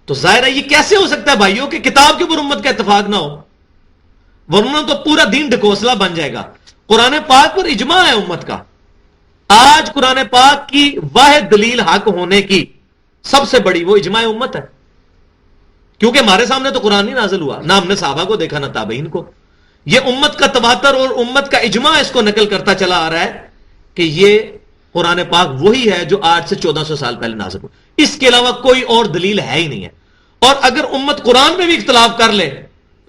تو ظاہر ہے یہ کیسے ہو سکتا ہے بھائیوں کہ کتاب کے اوپر امت کا اتفاق نہ ہو، ورنہ تو پورا دین ڈھکوسلا بن جائے گا. قرآن پاک پر اجماع ہے امت کا. آج قرآن پاک کی واحد دلیل حق ہونے کی سب سے بڑی وہ اجماع امت ہے، کیونکہ ہمارے سامنے تو قرآن نہیں نازل ہوا، نہ ہم نے صحابہ کو دیکھا نہ تابعین کو. یہ امت کا تواتر اور امت کا اجماع اس کو نقل کرتا چلا آ رہا ہے کہ یہ قرآن پاک وہی ہے جو آج سے 1400 سال پہلے نازل ہوا. اس کے علاوہ کوئی اور دلیل ہے ہی نہیں ہے. اور اگر امت قرآن میں بھی اختلاف کر لے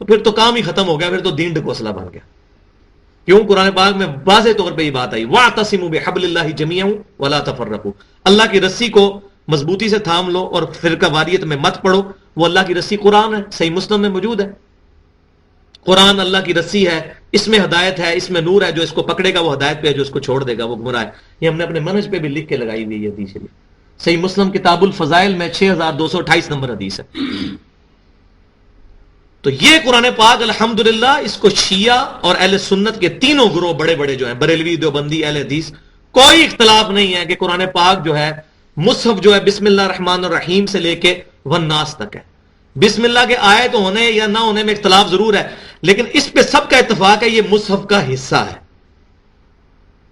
تو پھر تو کام ہی ختم ہو گیا، پھر تو دین ڈھکوسلا بن گیا. کیوں؟ قرآن پاک میں واضح طور پہ یہ بات آئی، وَاعْتَصِمُوا بِحَبْلِ اللَّهِ جَمِيعًا وَلَا تَفَرَّقُوا. اللہ کی رسی کو مضبوطی سے تھام لو اور فرقہ واریت میں مت پڑو. وہ اللہ کی رسی قرآن ہے، صحیح مسلم میں موجود ہے. قرآن اللہ کی رسی ہے، اس میں ہدایت ہے، اس میں نور ہے. جو اس کو پکڑے گا وہ ہدایت پہ ہے، جو اس کو چھوڑ دے گا وہ گمراہ ہے. یہ ہم نے اپنے منہج پہ بھی لکھ کے لگائی ہوئی ہے حدیث. صحیح مسلم کتاب الفضائل میں 6228 نمبر حدیث ہے. تو یہ قرآن پاک الحمدللہ اس کو شیعہ اور اہل سنت کے تینوں گروہ بڑے بڑے جو ہیں، بریلوی، دیوبندی، اہل حدیث، کوئی اختلاف نہیں ہے کہ قرآن پاک جو ہے مصحف جو ہے بسم اللہ الرحمن الرحیم سے لے کے والناس تک ہے. بسم اللہ کے آیت ہونے یا نہ ہونے میں اختلاف ضرور ہے، لیکن اس پہ سب کا اتفاق ہے یہ مصحف کا حصہ ہے.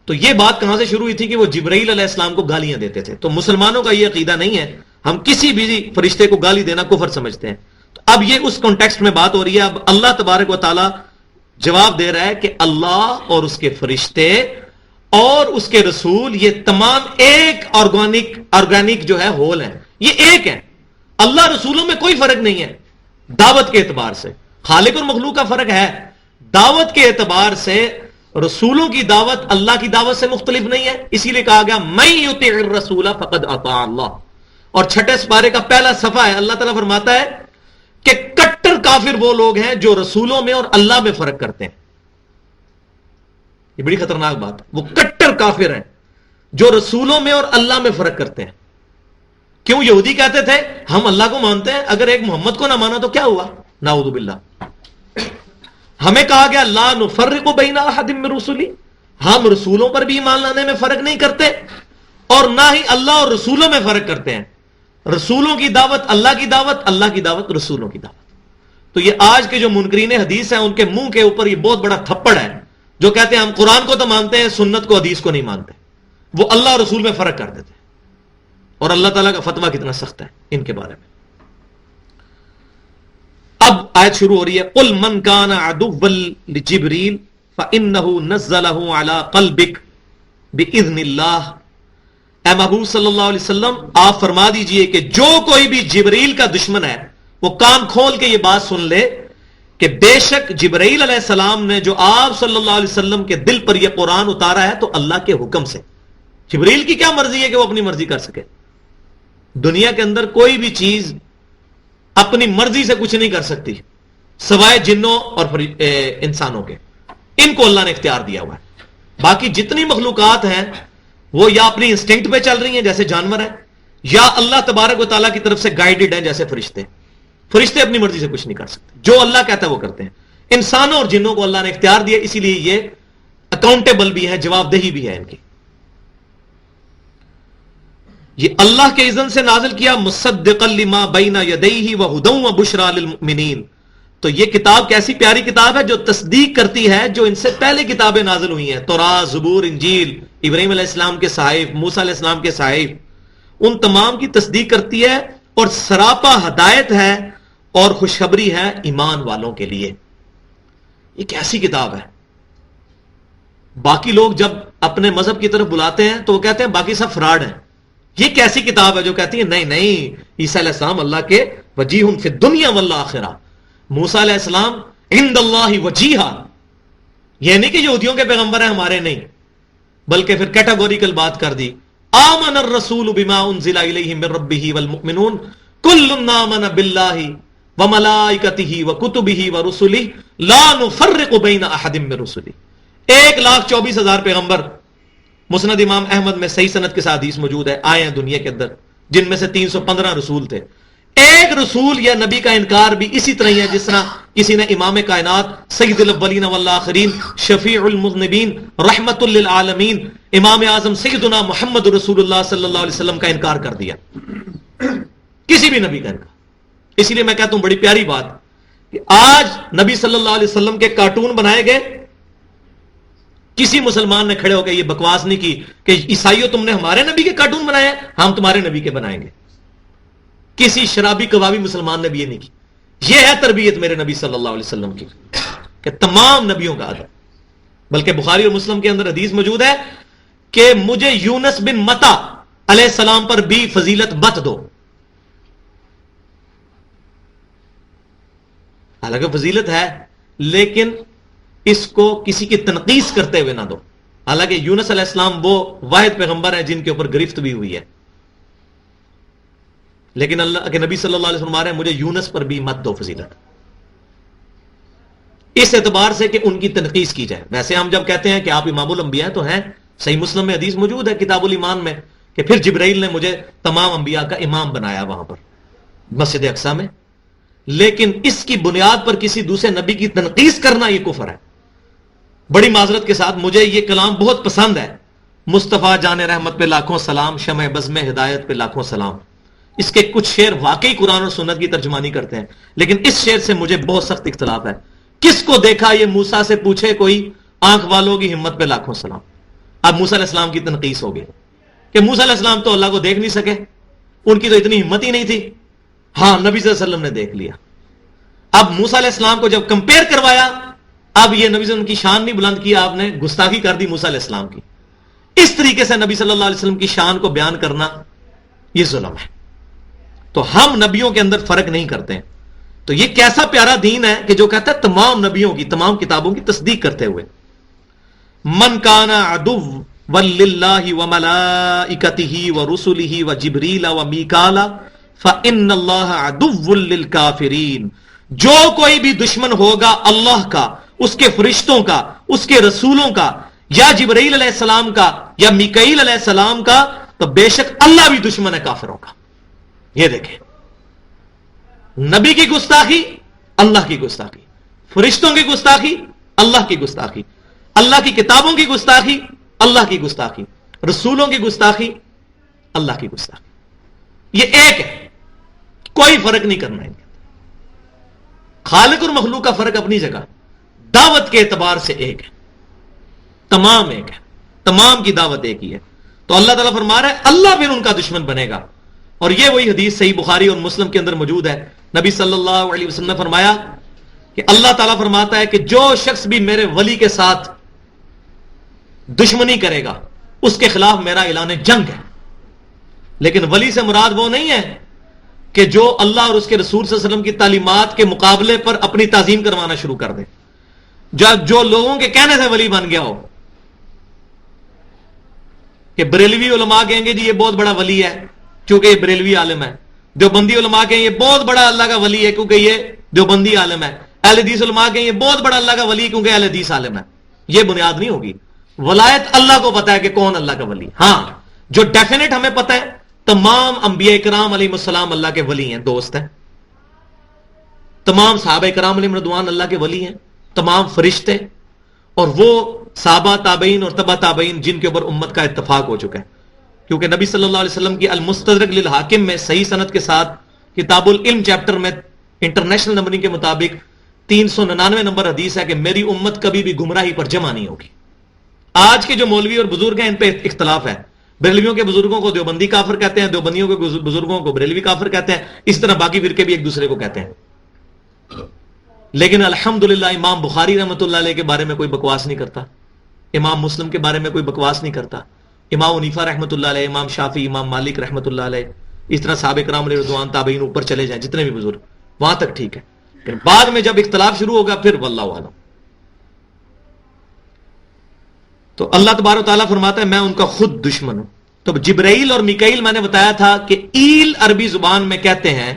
تو یہ بات کہاں سے شروع ہوئی تھی کہ وہ جبرائیل علیہ السلام کو گالیاں دیتے تھے. تو مسلمانوں کا یہ عقیدہ نہیں ہے، ہم کسی بھی فرشتے کو گالی دینا کفر سمجھتے ہیں. تو اب یہ اس کانٹیکسٹ میں بات ہو رہی ہے. اب اللہ تبارک و تعالی جواب دے رہا ہے کہ اللہ اور اس کے فرشتے اور اس کے رسول یہ تمام ایک آرگینک جو ہے ہول ہیں، یہ ایک ہے. اللہ رسولوں میں کوئی فرق نہیں ہے دعوت کے اعتبار سے. خالق اور مخلوق کا فرق ہے، دعوت کے اعتبار سے رسولوں کی دعوت اللہ کی دعوت سے مختلف نہیں ہے. اسی لیے کہا گیا من یطع الرسول فقد اطاع اللہ. اور چھٹے سپارے کا پہلا صفحہ ہے، اللہ تعالیٰ فرماتا ہے کہ کٹر کافر وہ لوگ ہیں جو رسولوں میں اور اللہ میں فرق کرتے ہیں. یہ بڑی خطرناک بات ہے. وہ کٹر کافر ہیں جو رسولوں میں اور اللہ میں فرق کرتے ہیں. کیوں؟ یہودی کہتے تھے ہم اللہ کو مانتے ہیں، اگر ایک محمد کو نہ مانا تو کیا ہوا؟ نعوذ باللہ. ہمیں کہا گیا لا نفرق بین احد من رسلی، ہم رسولوں پر بھی ایمان لانے میں فرق نہیں کرتے اور نہ ہی اللہ اور رسولوں میں فرق کرتے ہیں. رسولوں کی دعوت اللہ کی دعوت، اللہ کی دعوت رسولوں کی دعوت. تو یہ آج کے جو منکرین حدیث ہیں ان کے منہ کے اوپر یہ بہت بڑا تھپڑ ہے، جو کہتے ہیں ہم قرآن کو تو مانتے ہیں، سنت کو حدیث کو نہیں مانتے. وہ اللہ اور رسول میں فرق کر دیتے ہیں. اور اللہ تعالیٰ کا فتویٰ کتنا سخت ہے ان کے بارے میں. اب آیت شروع ہو رہی ہے قل من کان عدوا لجبریل فانه نزله على قلبك باذن اللہ. اے محبوب صلی اللہ علیہ وسلم آپ فرما دیجئے کہ جو کوئی بھی جبریل کا دشمن ہے وہ کان کھول کے یہ بات سن لے کہ بے شک جبرائیل علیہ السلام نے جو آپ صلی اللہ علیہ وسلم کے دل پر یہ قرآن اتارا ہے تو اللہ کے حکم سے. جبریل کی کیا مرضی ہے کہ وہ اپنی مرضی کر سکے؟ دنیا کے اندر کوئی بھی چیز اپنی مرضی سے کچھ نہیں کر سکتی سوائے جنوں اور انسانوں کے. ان کو اللہ نے اختیار دیا ہوا ہے. باقی جتنی مخلوقات ہیں وہ یا اپنی انسٹنکٹ پہ چل رہی ہیں جیسے جانور ہیں، یا اللہ تبارک و تعالیٰ کی طرف سے گائیڈڈ ہیں جیسے فرشتے. فرشتے اپنی مرضی سے کچھ نہیں کر سکتے، جو اللہ کہتا ہے وہ کرتے ہیں. انسانوں اور جنوں کو اللہ نے اختیار دیا، اسی لیے یہ اکاؤنٹیبل بھی ہے، جواب دہی بھی ہے ان کی. یہ اللہ کے اذن سے نازل کیا مصدقا لما بین یدیہ وہدی وبشری للمؤمنین. تو یہ کتاب کیسی پیاری کتاب ہے جو تصدیق کرتی ہے جو ان سے پہلے کتابیں نازل ہوئی ہیں، تورات، زبور، انجیل، ابراہیم علیہ السلام کے صحائف، موسیٰ علیہ السلام کے صحائف، ان تمام کی تصدیق کرتی ہے اور سراپا ہدایت ہے اور خوشخبری ہے ایمان والوں کے لیے. یہ کیسی کتاب ہے. باقی لوگ جب اپنے مذہب کی طرف بلاتے ہیں تو وہ کہتے ہیں باقی سب فراڈ ہیں. یہ کیسی کتاب ہے جو کہتی ہے نہیں نہیں عیسیٰ علیہ السلام اللہ کے وجیہ فی الدنیا والآخرہ، موسیٰ علیہ السلام عند اللہ وجیہا. یہ نہیں کہ یہودیوں کے پیغمبر ہیں ہمارے نہیں، بلکہ پھر کیٹاگوریکل بات کر دی. آمن الرسول بما انزل الیہ من ربہ والمؤمنون کل آمن باللہ وملائکتہ وکتبہ ورسلہ لا نفرق بین احد من رسلہ. 1,24,000 پیغمبر، مسند امام احمد میں صحیح سند کے ساتھ حدیث موجود ہے، آئے ہیں دنیا کے اندر جن میں سے 315 رسول تھے. ایک رسول یا نبی کا انکار بھی اسی طرح ہی ہے جس طرح کسی نے امام کائنات سید الاولین والآخرین شفیع المذنبین رحمت للعالمین امام اعظم سیدنا محمد رسول اللہ صلی اللہ علیہ وسلم کا انکار کر دیا. کسی بھی نبی کا انکار. اسی لیے میں کہتا ہوں بڑی پیاری بات کہ آج نبی صلی اللہ علیہ وسلم کے کارٹون بنائے گئے, کسی مسلمان نے کھڑے ہو کے یہ بکواس نہیں کی کہ عیسائیوں تم نے ہمارے نبی کے کارٹون بنائے, ہم تمہارے نبی کے بنائیں گے. کسی شرابی کبابی مسلمان نے بھی یہ نہیں کی. یہ ہے تربیت میرے نبی صلی اللہ علیہ وسلم کی کہ تمام نبیوں کا ادب. بلکہ بخاری اور مسلم کے اندر حدیث موجود ہے کہ مجھے یونس بن متا علیہ السلام پر بھی فضیلت بت دو. حالانکہ فضیلت ہے لیکن اس کو کسی کی تنقیص کرتے ہوئے نہ دو. حالانکہ یونس علیہ السلام وہ واحد پیغمبر ہیں جن کے اوپر گرفت بھی ہوئی ہے, لیکن اللہ کے نبی صلی اللہ علیہ وسلم فرما رہے ہیں مجھے یونس پر بھی مت دو فضیلت, اس اعتبار سے کہ ان کی تنقیص کی جائے. ویسے ہم جب کہتے ہیں کہ آپ امام الانبیاء تو ہیں, صحیح مسلم میں حدیث موجود ہے کتاب الایمان میں کہ پھر جبرائیل نے مجھے تمام انبیاء کا امام بنایا وہاں پر مسجد اقصی میں. لیکن اس کی بنیاد پر کسی دوسرے نبی کی تنقیص کرنا یہ کفر ہے. بڑی معذرت کے ساتھ مجھے یہ کلام بہت پسند ہے, مصطفیٰ جان رحمت پہ لاکھوں سلام, شمع بزم ہدایت پہ لاکھوں سلام. اس کے کچھ شعر واقعی قرآن اور سنت کی ترجمانی کرتے ہیں, لیکن اس شعر سے مجھے بہت سخت اختلاف ہے. کس کو دیکھا یہ موسیٰ سے پوچھے کوئی, آنکھ والوں کی ہمت پہ لاکھوں سلام. اب موسیٰ علیہ السلام کی تنقیص ہو گئی کہ موسیٰ علیہ السلام تو اللہ کو دیکھ نہیں سکے, ان کی تو اتنی ہمت ہی نہیں تھی. ہاں نبی صلی اللہ علیہ وسلم نے دیکھ لیا. اب موسیٰ علیہ السلام کو جب کمپیئر کروایا, اب یہ نبی صلی اللہ علیہ وسلم کی شان نہیں بلند کی, آپ نے گستاخی کر دی موسیٰ علیہ السلام کی. اس طریقے سے نبی صلی اللہ علیہ وسلم کی شان کو بیان کرنا یہ ظلم ہے. تو ہم نبیوں کے اندر فرق نہیں کرتے ہیں. تو یہ کیسا پیارا دین ہے کہ جو کہتا ہے تمام نبیوں کی تمام کتابوں کی تصدیق کرتے ہوئے, من کان عدو وللہ وملائکتہ ورسلہ وجبریل ومیکال فإن اللہ عدو للکافرین. جو کوئی بھی دشمن ہوگا اللہ کا, اس کے فرشتوں کا, اس کے رسولوں کا, یا جبرائیل علیہ السلام کا, یا میکائیل علیہ السلام کا, تو بے شک اللہ بھی دشمن ہے کافروں کا. یہ دیکھیں, نبی کی گستاخی اللہ کی گستاخی, فرشتوں کی گستاخی اللہ کی گستاخی, اللہ کی کتابوں کی گستاخی اللہ کی گستاخی, رسولوں کی گستاخی اللہ کی گستاخی. یہ ایک ہے, کوئی فرق نہیں کرنا ہے. خالق اور مخلوق کا فرق اپنی جگہ, دعوت کے اعتبار سے ایک ہے, تمام ایک ہے, تمام کی دعوت ایک ہی ہے. تو اللہ تعالیٰ فرما رہا ہے اللہ پھر ان کا دشمن بنے گا. اور یہ وہی حدیث صحیح بخاری اور مسلم کے اندر موجود ہے. نبی صلی اللہ علیہ وسلم نے فرمایا کہ اللہ تعالیٰ فرماتا ہے کہ جو شخص بھی میرے ولی کے ساتھ دشمنی کرے گا اس کے خلاف میرا اعلان جنگ ہے. لیکن ولی سے مراد وہ نہیں ہے کہ جو اللہ اور اس کے رسول صلی اللہ علیہ وسلم کی تعلیمات کے مقابلے پر اپنی تعظیم کروانا شروع کر دے, جو لوگوں کے کہنے سے ولی بن گیا ہو. کہ بریلوی علماء کہیں گے جی یہ بہت بڑا ولی ہے کیونکہ یہ بریلوی عالم ہے, دیوبندی علماء کہیں یہ بہت بڑا اللہ کا ولی ہے کیونکہ یہ دیوبندی عالم ہے, اہل حدیث علماء کہیں یہ بہت بڑا اللہ کا ولی ہے کیونکہ اہل حدیث عالم ہے. یہ بنیاد نہیں ہوگی. ولایت اللہ کو پتا ہے کہ کون اللہ کا ولی ہے. ہاں جو ڈیفینیٹ ہمیں پتا ہے تمام انبیاء کرام علیہ السلام اللہ کے ولی ہیں, دوست ہیں. تمام صحابہ کرام علیہ رضوان اللہ کے ولی ہیں, تمام فرشتے, اور وہ صحابہ تابعین اور تبع تابعین جن کے اوپر امت کا اتفاق ہو چکا ہے. کیونکہ نبی صلی اللہ علیہ وسلم کی المستدرک للحاکم میں صحیح سند کے ساتھ کتاب العلم چیپٹر میں انٹرنیشنل نمبرنگ کے مطابق 399 نمبر حدیث ہے کہ میری امت کبھی بھی گمراہی پر جمع نہیں ہوگی. آج کے جو مولوی اور بزرگ ہیں ان پہ اختلاف ہے. بریلویوں کے بزرگوں کو دیوبندی کافر کہتے ہیں, دیوبندیوں کے بزرگوں کو بریلوی کافر کہتے ہیں. اس طرح باقی فرقے بھی ایک دوسرے کو کہتے ہیں. لیکن الحمدللہ امام بخاری رحمۃ اللہ علیہ کے بارے میں کوئی بکواس نہیں کرتا, امام مسلم کے بارے میں کوئی بکواس نہیں کرتا, امام حنیفہ رحمۃ اللہ علیہ, امام شافعی, امام مالک رحمۃ اللہ علیہ, اس طرح صحابہ کرام علیہ رضوان تابعین اوپر چلے جائیں جتنے بھی بزرگ, وہاں تک ٹھیک ہے. پھر بعد میں جب اختلاف شروع ہوگا پھر واللہ اعلم. تو اللہ تبارک و تعالیٰ فرماتا ہے میں ان کا خود دشمن ہوں. تو جبرائیل اور میکائیل میں نے بتایا تھا کہ ایل عربی زبان میں کہتے ہیں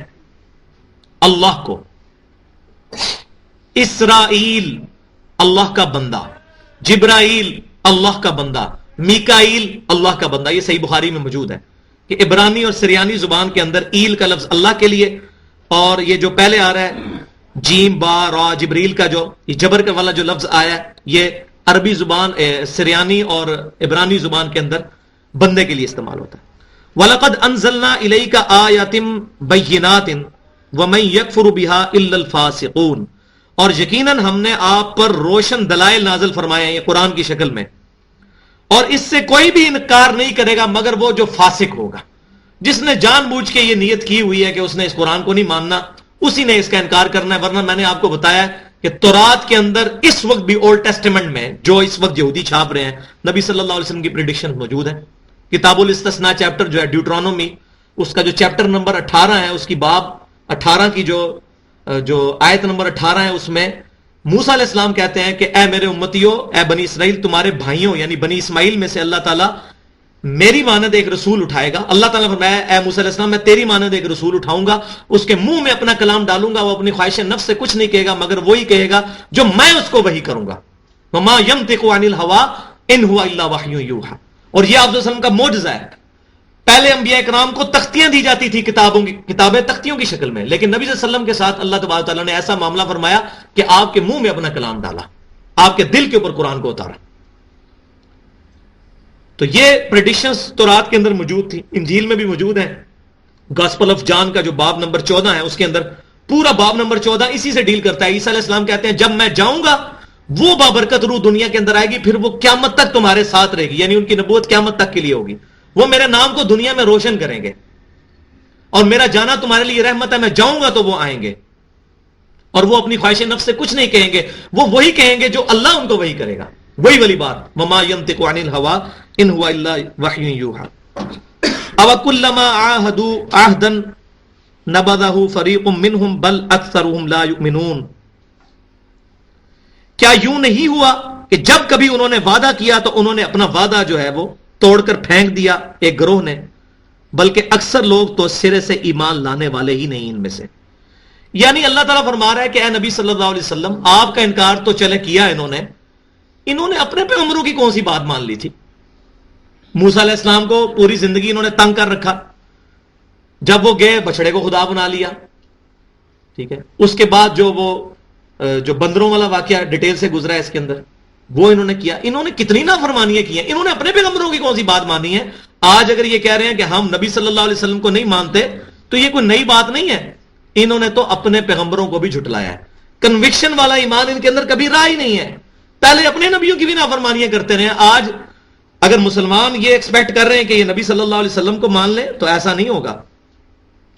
اللہ کو, اسرائیل اللہ کا بندہ, جبرائیل اللہ کا بندہ, میکائیل اللہ کا بندہ. یہ صحیح بخاری میں موجود ہے کہ عبرانی اور سریانی زبان کے اندر ایل کا لفظ اللہ کے لیے، اور یہ جو پہلے آ رہا ہے جیم با را جبریل کا جو یہ جبر کا والا جو لفظ آیا ہے، یہ عربی زبان سریانی اور عبرانی زبان کے اندر بندے کے لیے استعمال ہوتا ہے۔ وَلَقَدْ أَنزَلْنَا إِلَيْكَ آيَاتٍ بَيِّنَاتٍ وَمَن يَكْفُرُ بِهَا إِلَّا الْفَاسِقُونَ، اور یقیناً ہم نے آپ پر روشن دلائل نازل فرمائے ہیں، یہ قرآن کی شکل میں، اور اس سے کوئی بھی انکار نہیں کرے گا مگر وہ جو فاسق ہوگا، جس نے جان بوجھ کے یہ نیت کی ہوئی ہے کہ اس نے اس قرآن کو نہیں ماننا، اسی نے اس کا انکار کرنا ہے۔ ورنہ میں نے آپ کو بتایا کہ تورات کے اندر اس وقت بھی اولڈ ٹیسٹمنٹ میں جو اس وقت یہودی چھاپ رہے ہیں، نبی صلی اللہ علیہ وسلم کی پریڈکشن موجود ہے۔ کتاب الاستثناء چیپٹر جو ہے ڈیوٹرانومی، اس کا جو چیپٹر نمبر 18 ہے، اس کی باب 18 کی جو آیت نمبر 18 ہے، اس میں موسیٰ علیہ السلام کہتے ہیں کہ اے میرے امتیوں، اے بنی اسرائیل، تمہارے بھائیوں یعنی بنی اسماعیل میں سے اللہ تعالیٰ میری مانند ایک رسول اٹھائے گا۔ اللہ تعالیٰ نے فرمایا اے موسیٰ علیہ السلام، میں تیری مانند ایک رسول اٹھاؤں گا، اس کے منہ میں اپنا کلام ڈالوں گا، وہ اپنی خواہش نفس سے کچھ نہیں کہے گا مگر وہی کہے گا جو میں اس کو وحی کروں گا۔ وما ينطق عن الهوى ان هو الا وحی یوحى۔ اور یہ آپ صلی اللہ علیہ وسلم کا معجزہ ہے۔ پہلے انبیاء اکرام کو تختیاں دی جاتی تھی، کتابیں تختیوں کی شکل میں، لیکن نبی صلی اللہ علیہ وسلم کے ساتھ اللہ تبارک تعالیٰ نے ایسا معاملہ فرمایا کہ آپ کے منہ میں اپنا کلام ڈالا، آپ کے دل کے اوپر قرآن کو اتارا۔ تو یہ پریڈکشنز تورات کے اندر موجود تھی، انجیل میں بھی موجود ہیں۔ گاسپل آف جان کا جو باب نمبر 14 ہے، اس کے اندر پورا باب نمبر 14 اسی سے ڈیل کرتا ہے۔ عیسیٰ علیہ السلام کہتے ہیں جب میں جاؤں گا وہ بابرکت روح دنیا کے اندر آئے گی، پھر وہ قیامت تک تمہارے ساتھ رہے گی، یعنی ان کی نبوت قیامت تک کے لیے ہوگی۔ وہ میرے نام کو دنیا میں روشن کریں گے، اور میرا جانا تمہارے لیے رحمت ہے، میں جاؤں گا تو وہ آئیں گے، اور وہ اپنی خواہش نفس سے کچھ نہیں کہیں گے، وہ وہی کہیں گے جو اللہ ان کو وہی کرے گا، وہی والی بات وما ينطق عن الهوى ان هو الا وحی یوحى۔ او كلما عاهدوا عهدا نبذه فريق منهم بل اکثرهم لا يؤمنون۔ کیا یوں نہیں ہوا کہ جب کبھی انہوں نے وعدہ کیا تو انہوں نے اپنا وعدہ جو ہے وہ توڑ کر پھینک دیا ایک گروہ نے، بلکہ اکثر لوگ تو سرے سے ایمان لانے والے ہی نہیں ان میں سے۔ یعنی اللہ تعالیٰ فرما رہا ہے کہ اے نبی صلی اللہ علیہ وسلم، آپ کا انکار تو چلے کیا انہوں نے اپنے پیغمبروں کی کون سی بات مان لی تھی؟ موسیٰ علیہ السلام کو پوری زندگی انہوں نے تنگ کر رکھا، جب وہ گئے بچڑے کو خدا بنا لیا، ٹھیک ہے، اس کے بعد جو بندروں والا واقعہ ڈیٹیل سے گزرا ہے اس کے اندر، وہ انہوں نے کیا۔ انہوں نے کتنی نافرمانیاں کی ہیں، انہوں نے اپنے پیغمبروں کی کون سی بات مانی ہے؟ آج اگر یہ کہہ رہے ہیں کہ ہم نبی صلی اللہ علیہ وسلم کو نہیں مانتے تو یہ کوئی نئی بات نہیں ہے، انہوں نے تو اپنے پیغمبروں کو بھی جھٹلایا ہے۔ کنوکشن والا ایمان ان کے اندر کبھی رہا ہی نہیں ہے، پہلے اپنے نبیوں کی بھی نافرمانیاں کرتے رہے ہیں۔ آج اگر مسلمان یہ ایکسپیکٹ کر رہے ہیں کہ یہ نبی صلی اللہ علیہ وسلم کو مان لے تو ایسا نہیں ہوگا،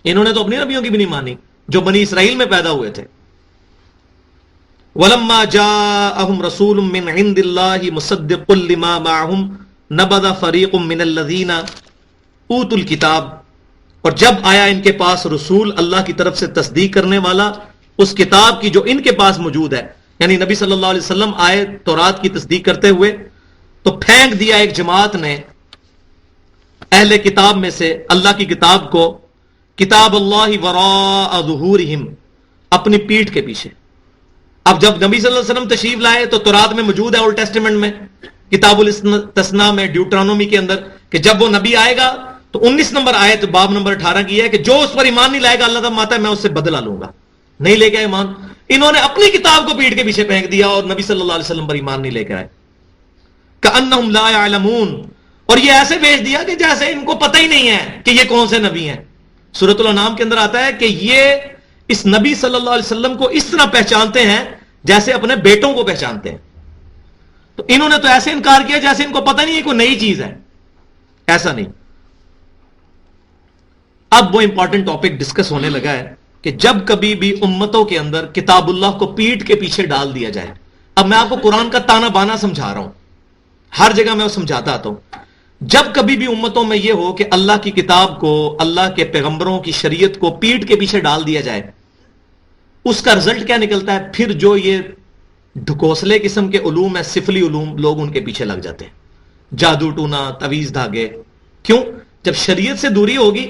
انہوں نے تو اپنی نبیوں کی بھی نہیں مانی جو بنی اسرائیل میں پیدا ہوئے تھے۔ وَلَمَّا جَاءَهُمْ رَسُولٌ مِّنْ عِنْدِ اللَّهِ مُصَدِّقٌ لِمَا مَعَهُمْ نَبَذَ فَرِيقٌ مِّنَ الَّذِينَ أُوتُوا الْكِتَابَ، اور جب آیا ان کے پاس رسول اللہ کی طرف سے تصدیق کرنے والا اس کتاب کی جو ان کے پاس موجود ہے، یعنی نبی صلی اللہ علیہ وسلم آئے تورات کی تصدیق کرتے ہوئے، تو پھینک دیا ایک جماعت نے اہل کتاب میں سے اللہ کی کتاب کو، کتاب اللہ وراء ظہورہم، اپنی پیٹھ کے پیچھے۔ اب جب نبی صلی اللہ علیہ وسلم تشریف لائے تو تورات میں موجود ہے، اولڈ ٹیسٹمنٹ میں، کتاب الاستثناء میں، ڈیوٹرانومی کے اندر، کہ جب وہ نبی آئے گا تو 19 نمبر آیت باب نمبر 18 کی ہے کہ جو اس پر ایمان نہیں لائے گا اللہ تعالیٰ ماتا ہے میں اس سے بدلہ لوں گا۔ نہیں لے گا ایمان، انہوں نے اپنی کتاب کو پیٹھ کے پیچھے پھینک دیا اور نبی صلی اللہ علیہ وسلم پر ایمان نہیں لے کے آئے۔ کأنہم لا یعلمون، اور یہ ایسے بھیج دیا کہ جیسے ان کو پتہ ہی نہیں ہے کہ یہ کون سے نبی ہیں۔ سورۃ الانعام کے اندر آتا ہے کہ یہ اس نبی صلی اللہ علیہ وسلم کو اس طرح پہچانتے ہیں جیسے اپنے بیٹوں کو پہچانتے ہیں۔ تو انہوں نے تو ایسے انکار کیا جیسے ان کو پتہ نہیں ہے کوئی نئی چیز ہے، ایسا نہیں۔ اب وہ امپورٹنٹ ٹاپک ڈسکس ہونے لگا ہے کہ جب کبھی بھی امتوں کے اندر کتاب اللہ کو پیٹھ کے پیچھے ڈال دیا جائے، اب میں آپ کو قرآن کا تانا بانا سمجھا رہا ہوں، ہر جگہ میں وہ سمجھاتا آتا ہوں، جب کبھی بھی امتوں میں یہ ہو کہ اللہ کی کتاب کو، اللہ کے پیغمبروں کی شریعت کو پیٹھ کے پیچھے ڈال دیا جائے، اس کا رزلٹ کیا نکلتا ہے؟ پھر جو یہ ڈھکوسلے قسم کے علوم ہے، سفلی علوم، لوگ ان کے پیچھے لگ جاتے ہیں، جادو ٹونا، تعویذ دھاگے۔ کیوں؟ جب شریعت سے دوری ہوگی،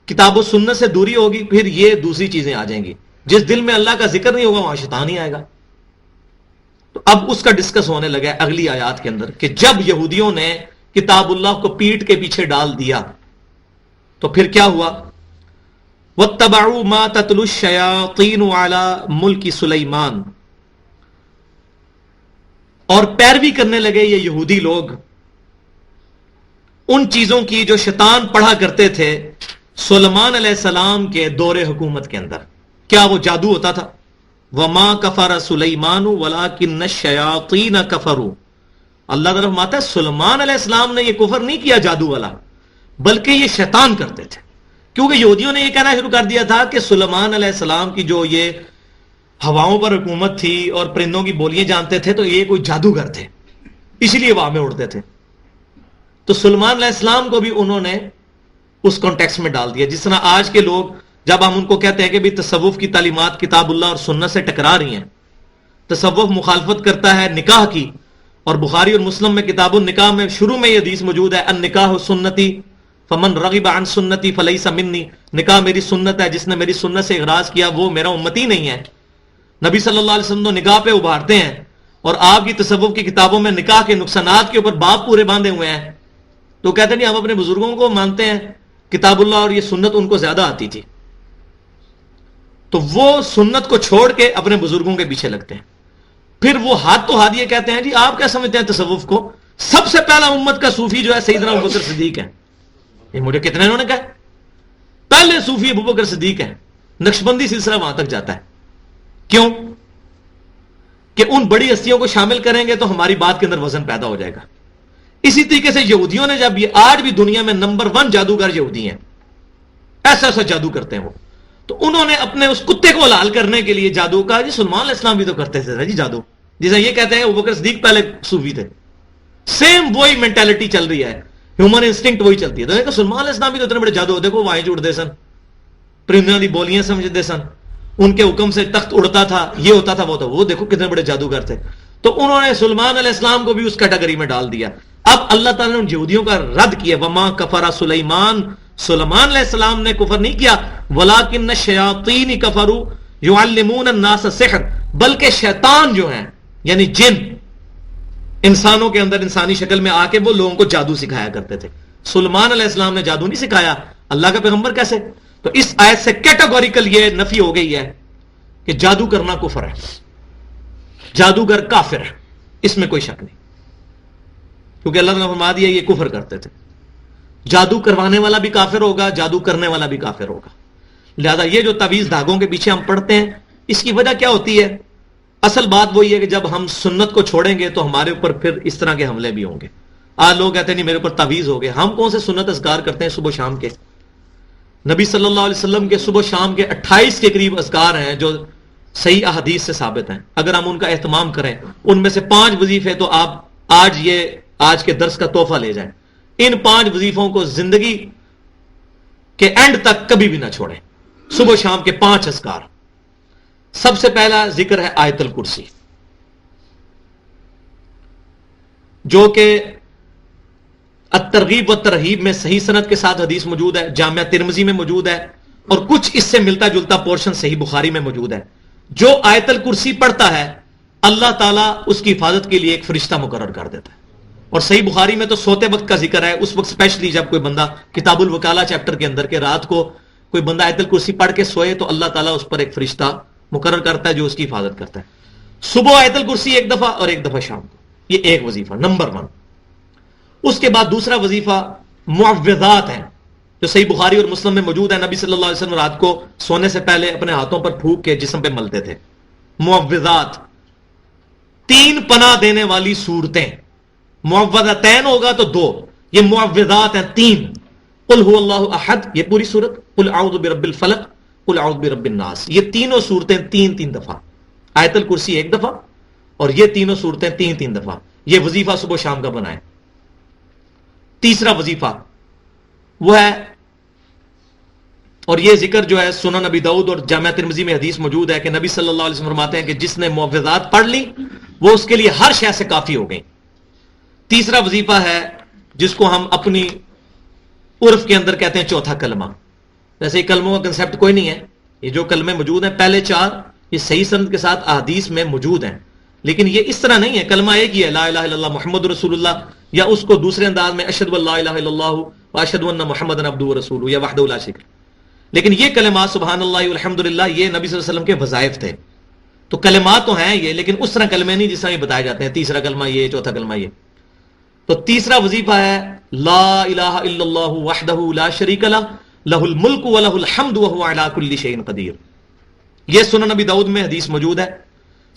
کتاب و سنت سے دوری ہوگی، پھر یہ دوسری چیزیں آ جائیں گی۔ جس دل میں اللہ کا ذکر نہیں ہوگا وہاں شیطان ہی آئے گا۔ تو اب اس کا ڈسکس ہونے لگا ہے اگلی آیات کے اندر کہ جب یہودیوں نے کتاب اللہ کو پیٹھ کے پیچھے ڈال دیا تو پھر کیا ہوا؟ وَاتَّبَعُوا مَا تَتْلُو الشَّيَاطِينُ عَلَى مُلْكِ سُلَيْمَانَ، اور پیروی کرنے لگے یہ یہودی لوگ ان چیزوں کی جو شیطان پڑھا کرتے تھے سلیمان علیہ السلام کے دور حکومت کے اندر. کیا وہ جادو ہوتا تھا؟ وَمَا كَفَرَ سُلَيْمَانُ وَلَٰكِنَّ الشَّيَاطِينَ كَفَرُوا. اللہ تعالیٰ فرماتا ہے سلیمان علیہ السلام نے یہ کفر نہیں کیا جادو والا، بلکہ یہ شیطان کرتے تھے. کیونکہ یہودیوں نے یہ کہنا شروع کر دیا تھا کہ سلیمان علیہ السلام کی جو یہ ہواؤں پر حکومت تھی اور پرندوں کی بولیاں جانتے تھے تو یہ کوئی جادوگر تھے، اسی لیے ہوا میں اڑتے تھے. تو سلیمان علیہ السلام کو بھی انہوں نے اس کانٹیکس میں ڈال دیا. جس طرح آج کے لوگ جب ہم ان کو کہتے ہیں کہ بھی تصوف کی تعلیمات کتاب اللہ اور سنت سے ٹکرا رہی ہیں، تصوف مخالفت کرتا ہے نکاح کی، اور بخاری اور مسلم میں کتاب النکاح میں شروع میں یہ حدیث موجود ہے النکاح سنتی فمن رغب عن سنتی فلیس منی، نکاح میری سنت ہے، جس نے میری سنت سے اغراض کیا وہ میرا امتی نہیں ہے. نبی صلی اللہ علیہ وسلم تو نکاح پہ ابھارتے ہیں، اور آپ کی تصوف کی کتابوں میں نکاح کے نقصانات کے اوپر باب پورے باندھے ہوئے ہیں. تو کہتے نہیں ہم اپنے بزرگوں کو مانتے ہیں، کتاب اللہ اور یہ سنت ان کو زیادہ آتی تھی، تو وہ سنت کو چھوڑ کے اپنے بزرگوں کے پیچھے لگتے ہیں. پھر وہ ہاتھ تو ہاتھ یہ کہتے ہیں جی آپ کیا سمجھتے ہیں تصوف کو؟ سب سے پہلا امت کا صوفی جو ہے سیدنا ابوبکر صدیق ہے. یہ مجھے کتنے انہوں نے کہا پہلے صوفی ابوبکر صدیق ہے. نقشبندی سلسلہ وہاں تک جاتا ہے. کیوں کہ ان بڑی ہستیوں کو شامل کریں گے تو ہماری بات کے اندر وزن پیدا ہو جائے گا. اسی طریقے سے یہودیوں نے جب یہ آج بھی دنیا میں نمبر 1 جادوگر یہودی ہیں، ایسا ایسا جادو کرتے ہیں وہ، تو انہوں نے اپنے اس کتے کو حلال کرنے کے لیے جادو کا، جی سلیمان علیہ السلام بھی تو کرتے تھے جی جادو، جیسے یہ کہتے ہیں ابوبکر صدیق پہلے صوفی تھے. سیم وہی مینٹالٹی چل رہی ہے، ہیومن انسٹنکٹ وہی چلتی ہے. تو سلیمان علیہ السلام بھی تو اتنے بڑے جادو، دیکھو وہیں جڑتے سن، پرندوں کی بولیاں سمجھتے سن، ان کے حکم سے تخت اڑتا تھا، یہ ہوتا تھا وہ دیکھو کتنے بڑے جادوگر تھے. تو انہوں نے سلیمان علیہ السلام کو بھی اس کیٹیگری میں ڈال دیا. اب اللہ تعالیٰ نے ان یہودیوں کا رد کیا. وما کفر سلیمان، سلیمان علیہ السلام نے کفر نہیں کیا، ولکن الشیاطین کفروا یعلمون الناس السحر، بلکہ شیطان جو ہیں یعنی جن انسانوں کے اندر انسانی شکل میں آ کے وہ لوگوں کو جادو سکھایا کرتے تھے. سلیمان علیہ السلام نے جادو نہیں سکھایا، اللہ کا پیغمبر کیسے؟ تو اس آیت سے کیٹیگوریکل یہ نفی ہو گئی ہے کہ جادو کرنا کفر ہے، جادوگر کافر ہے، اس میں کوئی شک نہیں، کیونکہ اللہ نے فرما دیا یہ کفر کرتے تھے. جادو کروانے والا بھی کافر ہوگا، جادو کرنے والا بھی کافر ہوگا. لہذا یہ جو تعویذ دھاگوں کے پیچھے ہم پڑھتے ہیں اس کی وجہ کیا ہوتی ہے؟ اصل بات وہی ہے کہ جب ہم سنت کو چھوڑیں گے تو ہمارے اوپر پھر اس طرح کے حملے بھی ہوں گے. آج لوگ کہتے ہیں نہیں میرے اوپر تعویذ ہو گئے. ہم کون سے سنت اذکار کرتے ہیں صبح شام کے؟ نبی صلی اللہ علیہ وسلم کے صبح شام کے 28 کے قریب اذکار ہیں جو صحیح احادیث سے ثابت ہیں. اگر ہم ان کا اہتمام کریں، ان میں سے 5 وظیفے تو آپ آج کے درس کا تحفہ لے جائیں. ان 5 وظیفوں کو زندگی کے اینڈ تک کبھی بھی نہ چھوڑیں. صبح شام کے 5 اذکار. سب سے پہلا ذکر ہے آیت الکرسی، جو کہ الترغیب و ترہیب میں صحیح سند کے ساتھ حدیث موجود ہے، جامعہ ترمذی میں موجود ہے، اور کچھ اس سے ملتا جلتا پورشن صحیح بخاری میں موجود ہے. جو آیت الکرسی پڑھتا ہے اللہ تعالیٰ اس کی حفاظت کے لیے ایک فرشتہ مقرر کر دیتا ہے. اور صحیح بخاری میں تو سوتے وقت کا ذکر ہے، اس وقت اسپیشلی جب کوئی بندہ کتاب الوکالہ چیپٹر کے اندر کہ رات کو کوئی بندہ آیت الکرسی پڑھ کے سوئے تو اللہ تعالیٰ اس پر ایک فرشتہ مقرر کرتا ہے جو اس کی حفاظت کرتا ہے. صبح آیت الکرسی 1 دفعہ اور 1 دفعہ شام کو، یہ ایک وظیفہ نمبر 1. اس کے بعد دوسرا وظیفہ معوذات ہیں جو صحیح بخاری اور مسلم میں موجود ہے. نبی صلی اللہ علیہ وسلم رات کو سونے سے پہلے اپنے ہاتھوں پر پھونک کے جسم پہ ملتے تھے. معوذات 3 پناہ دینے والی صورتیں. معوذتین ہوگا تو 2، یہ معوذات ہیں 3. قل هو اللہ احد، یہ پوری صورت، قل اعوذ برب الفلق، قل اعوذ برب الناس، یہ تینوں صورتیں 3 دفعہ. آیت الکرسی 1 دفعہ اور یہ تینوں صورتیں 3 دفعہ. یہ وظیفہ صبح شام کا بنائیں. تیسرا وظیفہ وہ ہے، اور یہ ذکر جو ہے سنن نبی داؤد اور جامعہ ترمذی میں حدیث موجود ہے کہ نبی صلی اللہ علیہ وسلم فرماتے ہیں کہ جس نے معوذات پڑھ لی وہ اس کے لیے ہر شے سے کافی ہو گئی. تیسرا وظیفہ ہے جس کو ہم اپنی عرف کے اندر کہتے ہیں چوتھا کلمہ. ویسے یہ کلموں کا کنسیپٹ کوئی نہیں ہے، یہ جو کلمے موجود ہیں پہلے 4 یہ صحیح سند کے ساتھ احادیث میں موجود ہیں، لیکن یہ اس طرح نہیں ہے کلمہ ایک ہی ہے لا الہ الا اللہ محمد رسول اللہ، یا اس کو دوسرے انداز میں اشہد ان لا الہ الا اللہ واشہد ان محمد عبدہ ورسولہ یا وحدہ لا شریک لہ. لیکن یہ کلمات سبحان اللہ والحمدللہ یہ نبی صلی اللہ علیہ وسلم کے وظائف تھے. تو کلمات تو ہیں یہ، لیکن اس طرح کلمے نہیں جس طرح یہ بتائے جاتے ہیں، تیسرا کلمہ یہ، چوتھا کلمہ یہ. تو تیسرا وظیفہ ہے لا الہ الا اللہ وحدہ لا شریک لہ لہ الملک ولہ الحمد وہو علی کل شیء قدیر. یہ سنن نبی داؤد میں حدیث موجود ہے،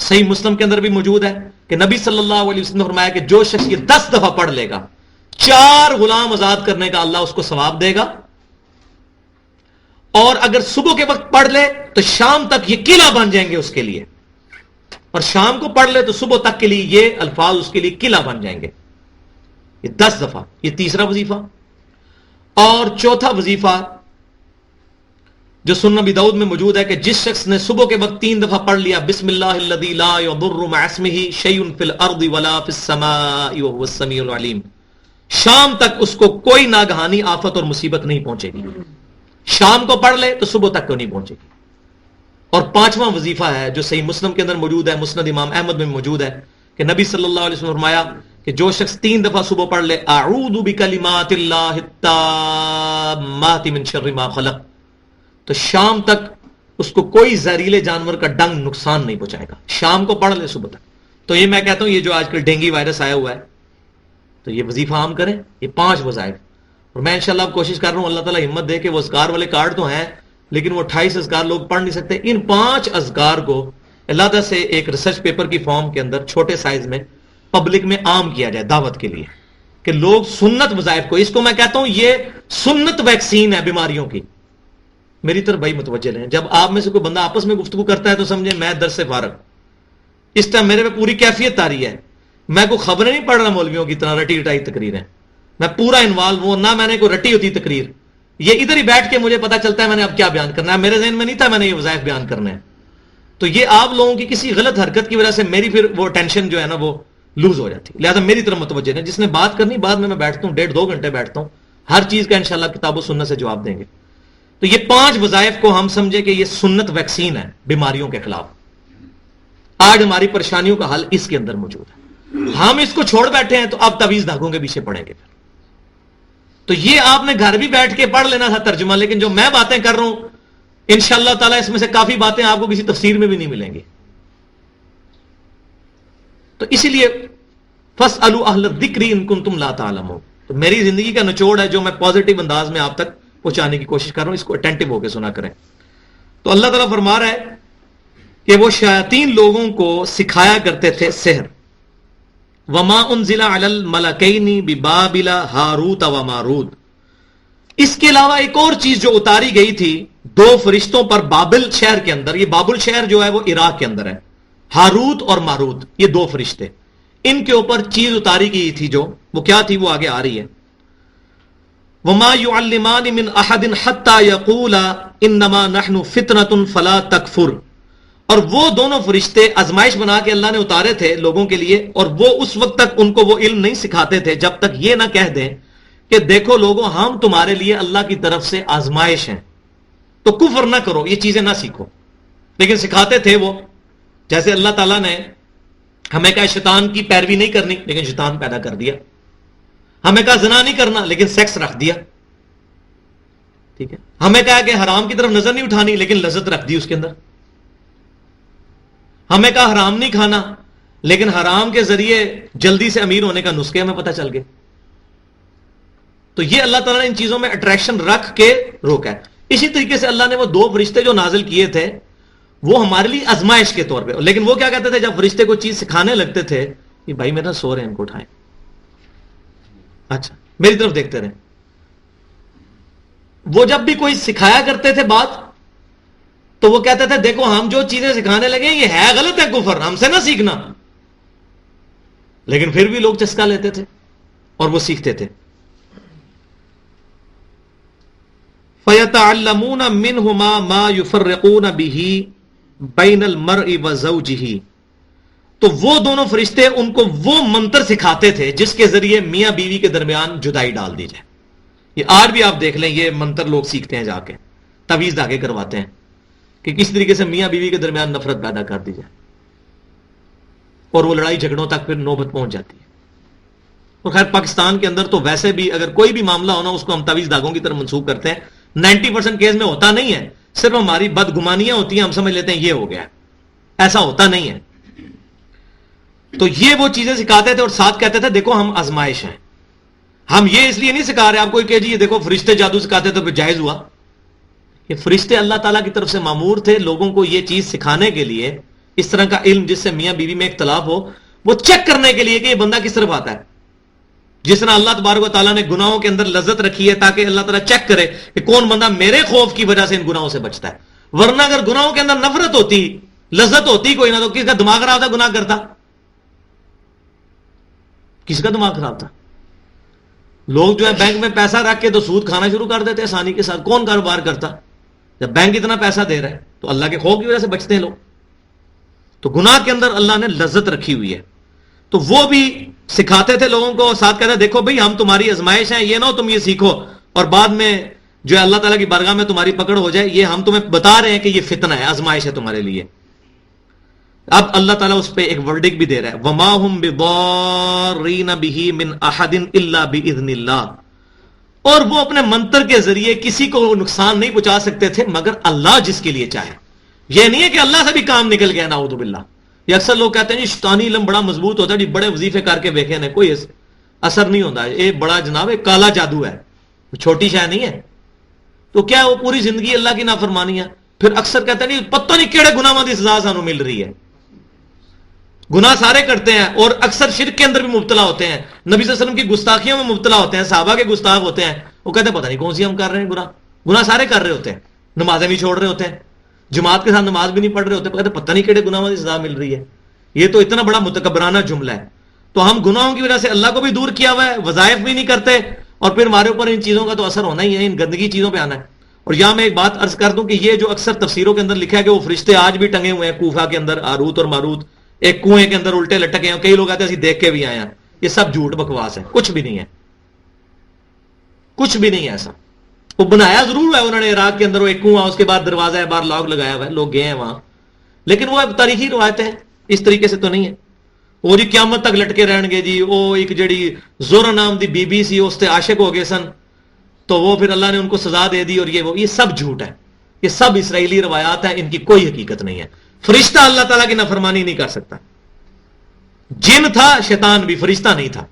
صحیح مسلم کے اندر بھی موجود ہے کہ نبی صلی اللہ علیہ وسلم نے فرمایا کہ جو شخص یہ 10 دفعہ پڑھ لے گا 4 غلام آزاد کرنے کا اللہ اس کو ثواب دے گا، اور اگر صبح کے وقت پڑھ لے تو شام تک یہ قلعہ بن جائیں گے اس کے لیے، اور شام کو پڑھ لے تو صبح تک کے لیے یہ الفاظ اس کے لیے قلعہ بن جائیں گے. یہ 10 دفعہ، یہ تیسرا وظیفہ. اور چوتھا وظیفہ جو سنن نبی داؤد میں موجود ہے کہ جس شخص نے صبح کے وقت 3 دفعہ پڑھ لیا بسم اللہ الذی لا یضر مع اسمہ شیء فی الارض ولا فی السماء وهو السمیع العلیم، شام تک اس کو کوئی ناگہانی آفت اور مصیبت نہیں پہنچے گی. شام کو پڑھ لے تو صبح تک کو نہیں پہنچے گی. اور پانچواں وظیفہ ہے جو صحیح مسلم کے اندر موجود ہے، مسند امام احمد میں موجود ہے کہ نبی صلی اللہ علیہ وسلم نے فرمایا کہ جو شخص 3 دفعہ صبح پڑھ لے اعوذ بکلمات اللہ التامات من شر ما خلق، تو شام تک اس کو کوئی زہریلے جانور کا ڈنگ نقصان نہیں پہنچائے گا. شام کو پڑھ لے صبح تک. تو یہ میں کہتا ہوں یہ جو آج کل ڈینگی وائرس آیا ہوا ہے تو یہ وظیفہ عام کریں، یہ 5 وظائف. اور میں انشاءاللہ اب کوشش کر رہا ہوں اللہ تعالیٰ ہمت دے کہ وہ اذکار والے کارڈ تو ہیں لیکن وہ 28 اذکار لوگ پڑھ نہیں سکتے. ان 5 اذکار کو اللہ سے ایک ریسرچ پیپر کی فارم کے اندر چھوٹے سائز میں پبلک میں عام کیا جائے دعوت کے لیے کہ لوگ سنت وظائف کو، اس کو میں کہتا ہوں یہ سنت ویکسین ہے بیماریوں کی. میری طرف بھائی متوجہ رہیں، جب آپ میں سے کوئی بندہ آپس میں گفتگو کرتا ہے تو سمجھیں میں درس سے فارغ. اس ٹائم میرے پہ پوری کیفیت آ رہی ہے، میں کوئی خبریں نہیں پڑھ رہا مولویوں کی طرح رٹی رٹائی تقریریں، میں پورا انوالو ہوں، نہ میں نے کوئی رٹی ہوتی تقریر. یہ ادھر ہی بیٹھ کے مجھے پتا چلتا ہے میں نے اب کیا بیان کرنا ہے، میرے ذہن میں نہیں تھا میں نے یہ وظائف بیان کرنا ہے. تو یہ آپ لوگوں کی کسی غلط حرکت کی وجہ سے میری پھر وہ ٹینشن جو ہے نا وہ لوز ہو جاتی. لہٰذا میری طرف متوجہ ہے، جس نے بات کرنی بعد میں بیٹھتا ہوں 1.5-2 گھنٹے بیٹھتا ہوں، ہر چیز کا انشاءاللہ کتاب و سنت سے جواب دیں گے. تو یہ 5 وظائف کو ہم سمجھے کہ یہ سنت ویکسین ہے بیماریوں کے خلاف. آج ہماری پریشانیوں کا حل اس کے اندر موجود ہے. ہم اس کو چھوڑ بیٹھے ہیں تو اب تعویذ دھاگوں کے پیچھے پڑیں گے. تو یہ آپ نے گھر بھی بیٹھ کے پڑھ لینا تھا ترجمہ، لیکن جو میں باتیں کر رہا ہوں انشاءاللہ تعالی اس میں سے کافی باتیں آپ کو کسی تفسیر میں بھی نہیں ملیں گی. تو اسی لیے فاسألوا اہل الذکر ان کنتم لا تعلمون. تو میری زندگی کا نچوڑ ہے جو میں پازیٹیو انداز میں آپ تک پہنچانے کی کوشش کر رہا ہوں، اس کو اٹینٹو ہو کے سنا کریں. تو اللہ تعالیٰ فرما رہا ہے کہ وہ شیاطین لوگوں کو سکھایا کرتے تھے سحر. وما انزل علی الملکین ببابل ہاروت و ماروت. اس کے علاوہ ایک اور چیز جو اتاری گئی تھی 2 فرشتوں پر بابل شہر کے اندر. یہ بابل شہر جو ہے وہ عراق کے اندر ہے. ہاروت اور ماروت یہ 2 فرشتے، ان کے اوپر چیز اتاری گئی تھی جو وہ کیا تھی وہ آگے آ رہی ہے. وما يعلمان من احد حتى يقولا انما نحن فتنة فلا تكفر. اور وہ دونوں فرشتے آزمائش بنا کے اللہ نے اتارے تھے لوگوں کے لیے، اور وہ اس وقت تک ان کو وہ علم نہیں سکھاتے تھے جب تک یہ نہ کہہ دیں کہ دیکھو لوگوں ہم تمہارے لیے اللہ کی طرف سے آزمائش ہیں تو کفر نہ کرو، یہ چیزیں نہ سیکھو. لیکن سکھاتے تھے وہ. جیسے اللہ تعالیٰ نے ہمیں کہا شیطان کی پیروی نہیں کرنی لیکن شیطان پیدا کر دیا. ہمیں کہا زنا نہیں کرنا لیکن سیکس رکھ دیا. ٹھیک ہے. ہمیں کہا کہ حرام کی طرف نظر نہیں اٹھانی لیکن لذت رکھ دی اس کے اندر. ہمیں کہا حرام نہیں کھانا لیکن حرام کے ذریعے جلدی سے امیر ہونے کا نسخے ہمیں پتہ چل گئے. تو یہ اللہ تعالیٰ نے ان چیزوں میں اٹریکشن رکھ کے روکا ہے. اسی طریقے سے اللہ نے وہ 2 فرشتے جو نازل کیے تھے وہ ہمارے لیے آزمائش کے طور پہ. لیکن وہ کیا کہتے تھے جب فرشتے کو چیز سکھانے لگتے تھے کہ بھائی میرا سو رہے ہیں ان کو اٹھائیں، اچھا میری طرف دیکھتے رہیں. وہ جب بھی کوئی سکھایا کرتے تھے بات تو وہ کہتے تھے دیکھو ہم جو چیزیں سکھانے لگے یہ ہے غلط ہے، کفر، ہم سے نہ سیکھنا. لیکن پھر بھی لوگ چسکا لیتے تھے اور وہ سیکھتے تھے. فَيَتَعَلَّمُونَ مِنْهُمَا مَا يُفَرِّقُونَ بِهِ بَيْنَ الْمَرْءِ وَزَوْجِهِ. تو وہ دونوں فرشتے ان کو وہ منتر سکھاتے تھے جس کے ذریعے میاں بیوی کے درمیان جدائی ڈال دی جائے. یہ آج بھی آپ دیکھ لیں یہ منتر لوگ سیکھتے ہیں جا کے، تعویذ دھاگے کرواتے ہیں کہ کس طریقے سے میاں بیوی کے درمیان نفرت پیدا کر دی جائے اور وہ لڑائی جھگڑوں تک پھر نوبت پہنچ جاتی ہے. اور خیر پاکستان کے اندر تو ویسے بھی اگر کوئی بھی معاملہ ہونا اس کو ہم تعویذ داغوں کی طرف منسوخ کرتے ہیں. 90% کیس میں ہوتا نہیں ہے, صرف ہماری بدگمانیاں ہوتی ہیں, ہم سمجھ لیتے ہیں یہ ہو گیا, ایسا ہوتا نہیں ہے. تو یہ وہ چیزیں سکھاتے تھے اور ساتھ کہتے تھے دیکھو ہم آزمائش ہیں. ہم یہ اس لیے نہیں سکھا رہے آپ کو کہ جی یہ دیکھو فرشتے جادو سکھاتے تو پھر جائز ہوا. یہ فرشتے اللہ تعالیٰ کی طرف سے مامور تھے لوگوں کو یہ چیز سکھانے کے لیے, اس طرح کا علم جس سے میاں بیوی میں اختلاف ہو وہ چیک کرنے کے لیے کہ یہ بندہ کس طرف آتا ہے. جس طرح اللہ تبارک و تعالیٰ نے گناہوں کے اندر لذت رکھی ہے تاکہ اللہ تعالیٰ چیک کرے کہ کون بندہ میرے خوف کی وجہ سے ان گناہوں سے بچتا ہے. ورنہ اگر گناہوں کے اندر نفرت ہوتی, لذت ہوتی کوئی نہ, تو کس کا دماغ خراب تھا گناہ کرتا؟ کس کا دماغ خراب تھا؟ لوگ جو ہے بینک میں پیسہ رکھ کے تو سود کھانا شروع کر دیتے آسانی کے ساتھ. کون کاروبار کرتا جب بینک اتنا پیسہ دے رہا ہے؟ تو اللہ کے خوف کی وجہ سے بچتے ہیں لوگ. تو گناہ کے اندر اللہ نے لذت رکھی ہوئی ہے. تو وہ بھی سکھاتے تھے لوگوں کو, ساتھ کہتے دیکھو بھئی ہم تمہاری آزمائش ہیں, یہ نہ ہو تم یہ سیکھو اور بعد میں جو ہے اللہ تعالیٰ کی بارگاہ میں تمہاری پکڑ ہو جائے. یہ ہم تمہیں بتا رہے ہیں کہ یہ فتنہ ہے, آزمائش ہے تمہارے لیے. اب اللہ تعالیٰ اس پہ ایک ورڈک بھی دے رہا ہے, وما هم بضارین به من احد الا باذن اللہ, اور وہ اپنے منتر کے ذریعے کسی کو نقصان نہیں پہنچا سکتے تھے مگر اللہ جس کے لیے چاہے. یہ نہیں ہے کہ اللہ سے بھی کام نکل گیا, نعوذ باللہ. یہ اکثر لوگ کہتے ہیں جی شیطانی علم بڑا مضبوط ہوتا ہے, جی بڑے وظیفے کر کے دیکھے نا کوئی اثر نہیں ہوتا, یہ بڑا جناب ایک کالا جادو ہے, چھوٹی شے نہیں ہے. تو کیا وہ پوری زندگی اللہ کی نافرمانی ہے؟ پھر اکثر کہتے ہیں نہیں پتہ نہیں کیڑے گناہوں کی سزا سانوں مل رہی ہے. گناہ سارے کرتے ہیں اور اکثر شرک کے اندر بھی مبتلا ہوتے ہیں, نبی صلی اللہ علیہ وسلم کی گستاخیوں میں مبتلا ہوتے ہیں, صحابہ کے گستاخ ہوتے ہیں. وہ کہتے ہیں پتہ نہیں کون سی ہم کر رہے ہیں گناہ. گناہ سارے کر رہے ہوتے ہیں, نمازیں نہیں چھوڑ رہے ہوتے ہیں, جماعت کے ساتھ نماز بھی نہیں پڑھ رہے ہوتے, کہتے ہیں پتہ نہیں کیڑے گناہوں کی سزا مل رہی ہے. یہ تو اتنا بڑا متکبرانہ جملہ ہے. تو ہم گناہوں کی وجہ سے اللہ کو بھی دور کیا ہوا ہے, وظائف بھی نہیں کرتے, اور پھر ہمارے اوپر ان چیزوں کا تو اثر ہونا ہی ہے, ان گندگی چیزوں پہ آنا ہے. اور یہاں میں ایک بات عرض کر دوں کہ یہ جو اکثر تفسیروں کے اندر لکھا ہے کہ وہ فرشتے آج بھی ٹنگے ہوئے ہیں کوفہ کے اندر, ہاروت اور ماروت ایک کنویں کے اندر الٹے لٹکے ہیں, کئی لوگ آتے ہیں اسی دیکھ کے بھی آئے ہیں, یہ سب جھوٹ بکواس ہے, کچھ بھی نہیں ہے, کچھ بھی نہیں ہے ایسا. وہ بنایا ضرور ہے انہوں نے عراق کے اندر, وہ ایک کنواں, اس کے بعد دروازہ ہے باہر لاک لگایا ہوا ہے, لوگ گئے ہیں وہاں, لیکن وہ اب تاریخی روایتیں ہیں, اس طریقے سے تو نہیں ہے. وہ جی قیامت تک لٹکے رہن گے جی, وہ ایک جڑی زورا نام دی بی بی سی اس سے عاشق ہو گئے سن تو وہ پھر اللہ نے ان کو سزا دے دی, اور یہ سب جھوٹ ہے, یہ سب اسرائیلی روایات ہیں, ان کی کوئی حقیقت نہیں ہے. فرشتہ اللہ تعالیٰ کی نافرمانی نہیں کر سکتا. جن تھا شیطان بھی, فرشتہ نہیں تھا.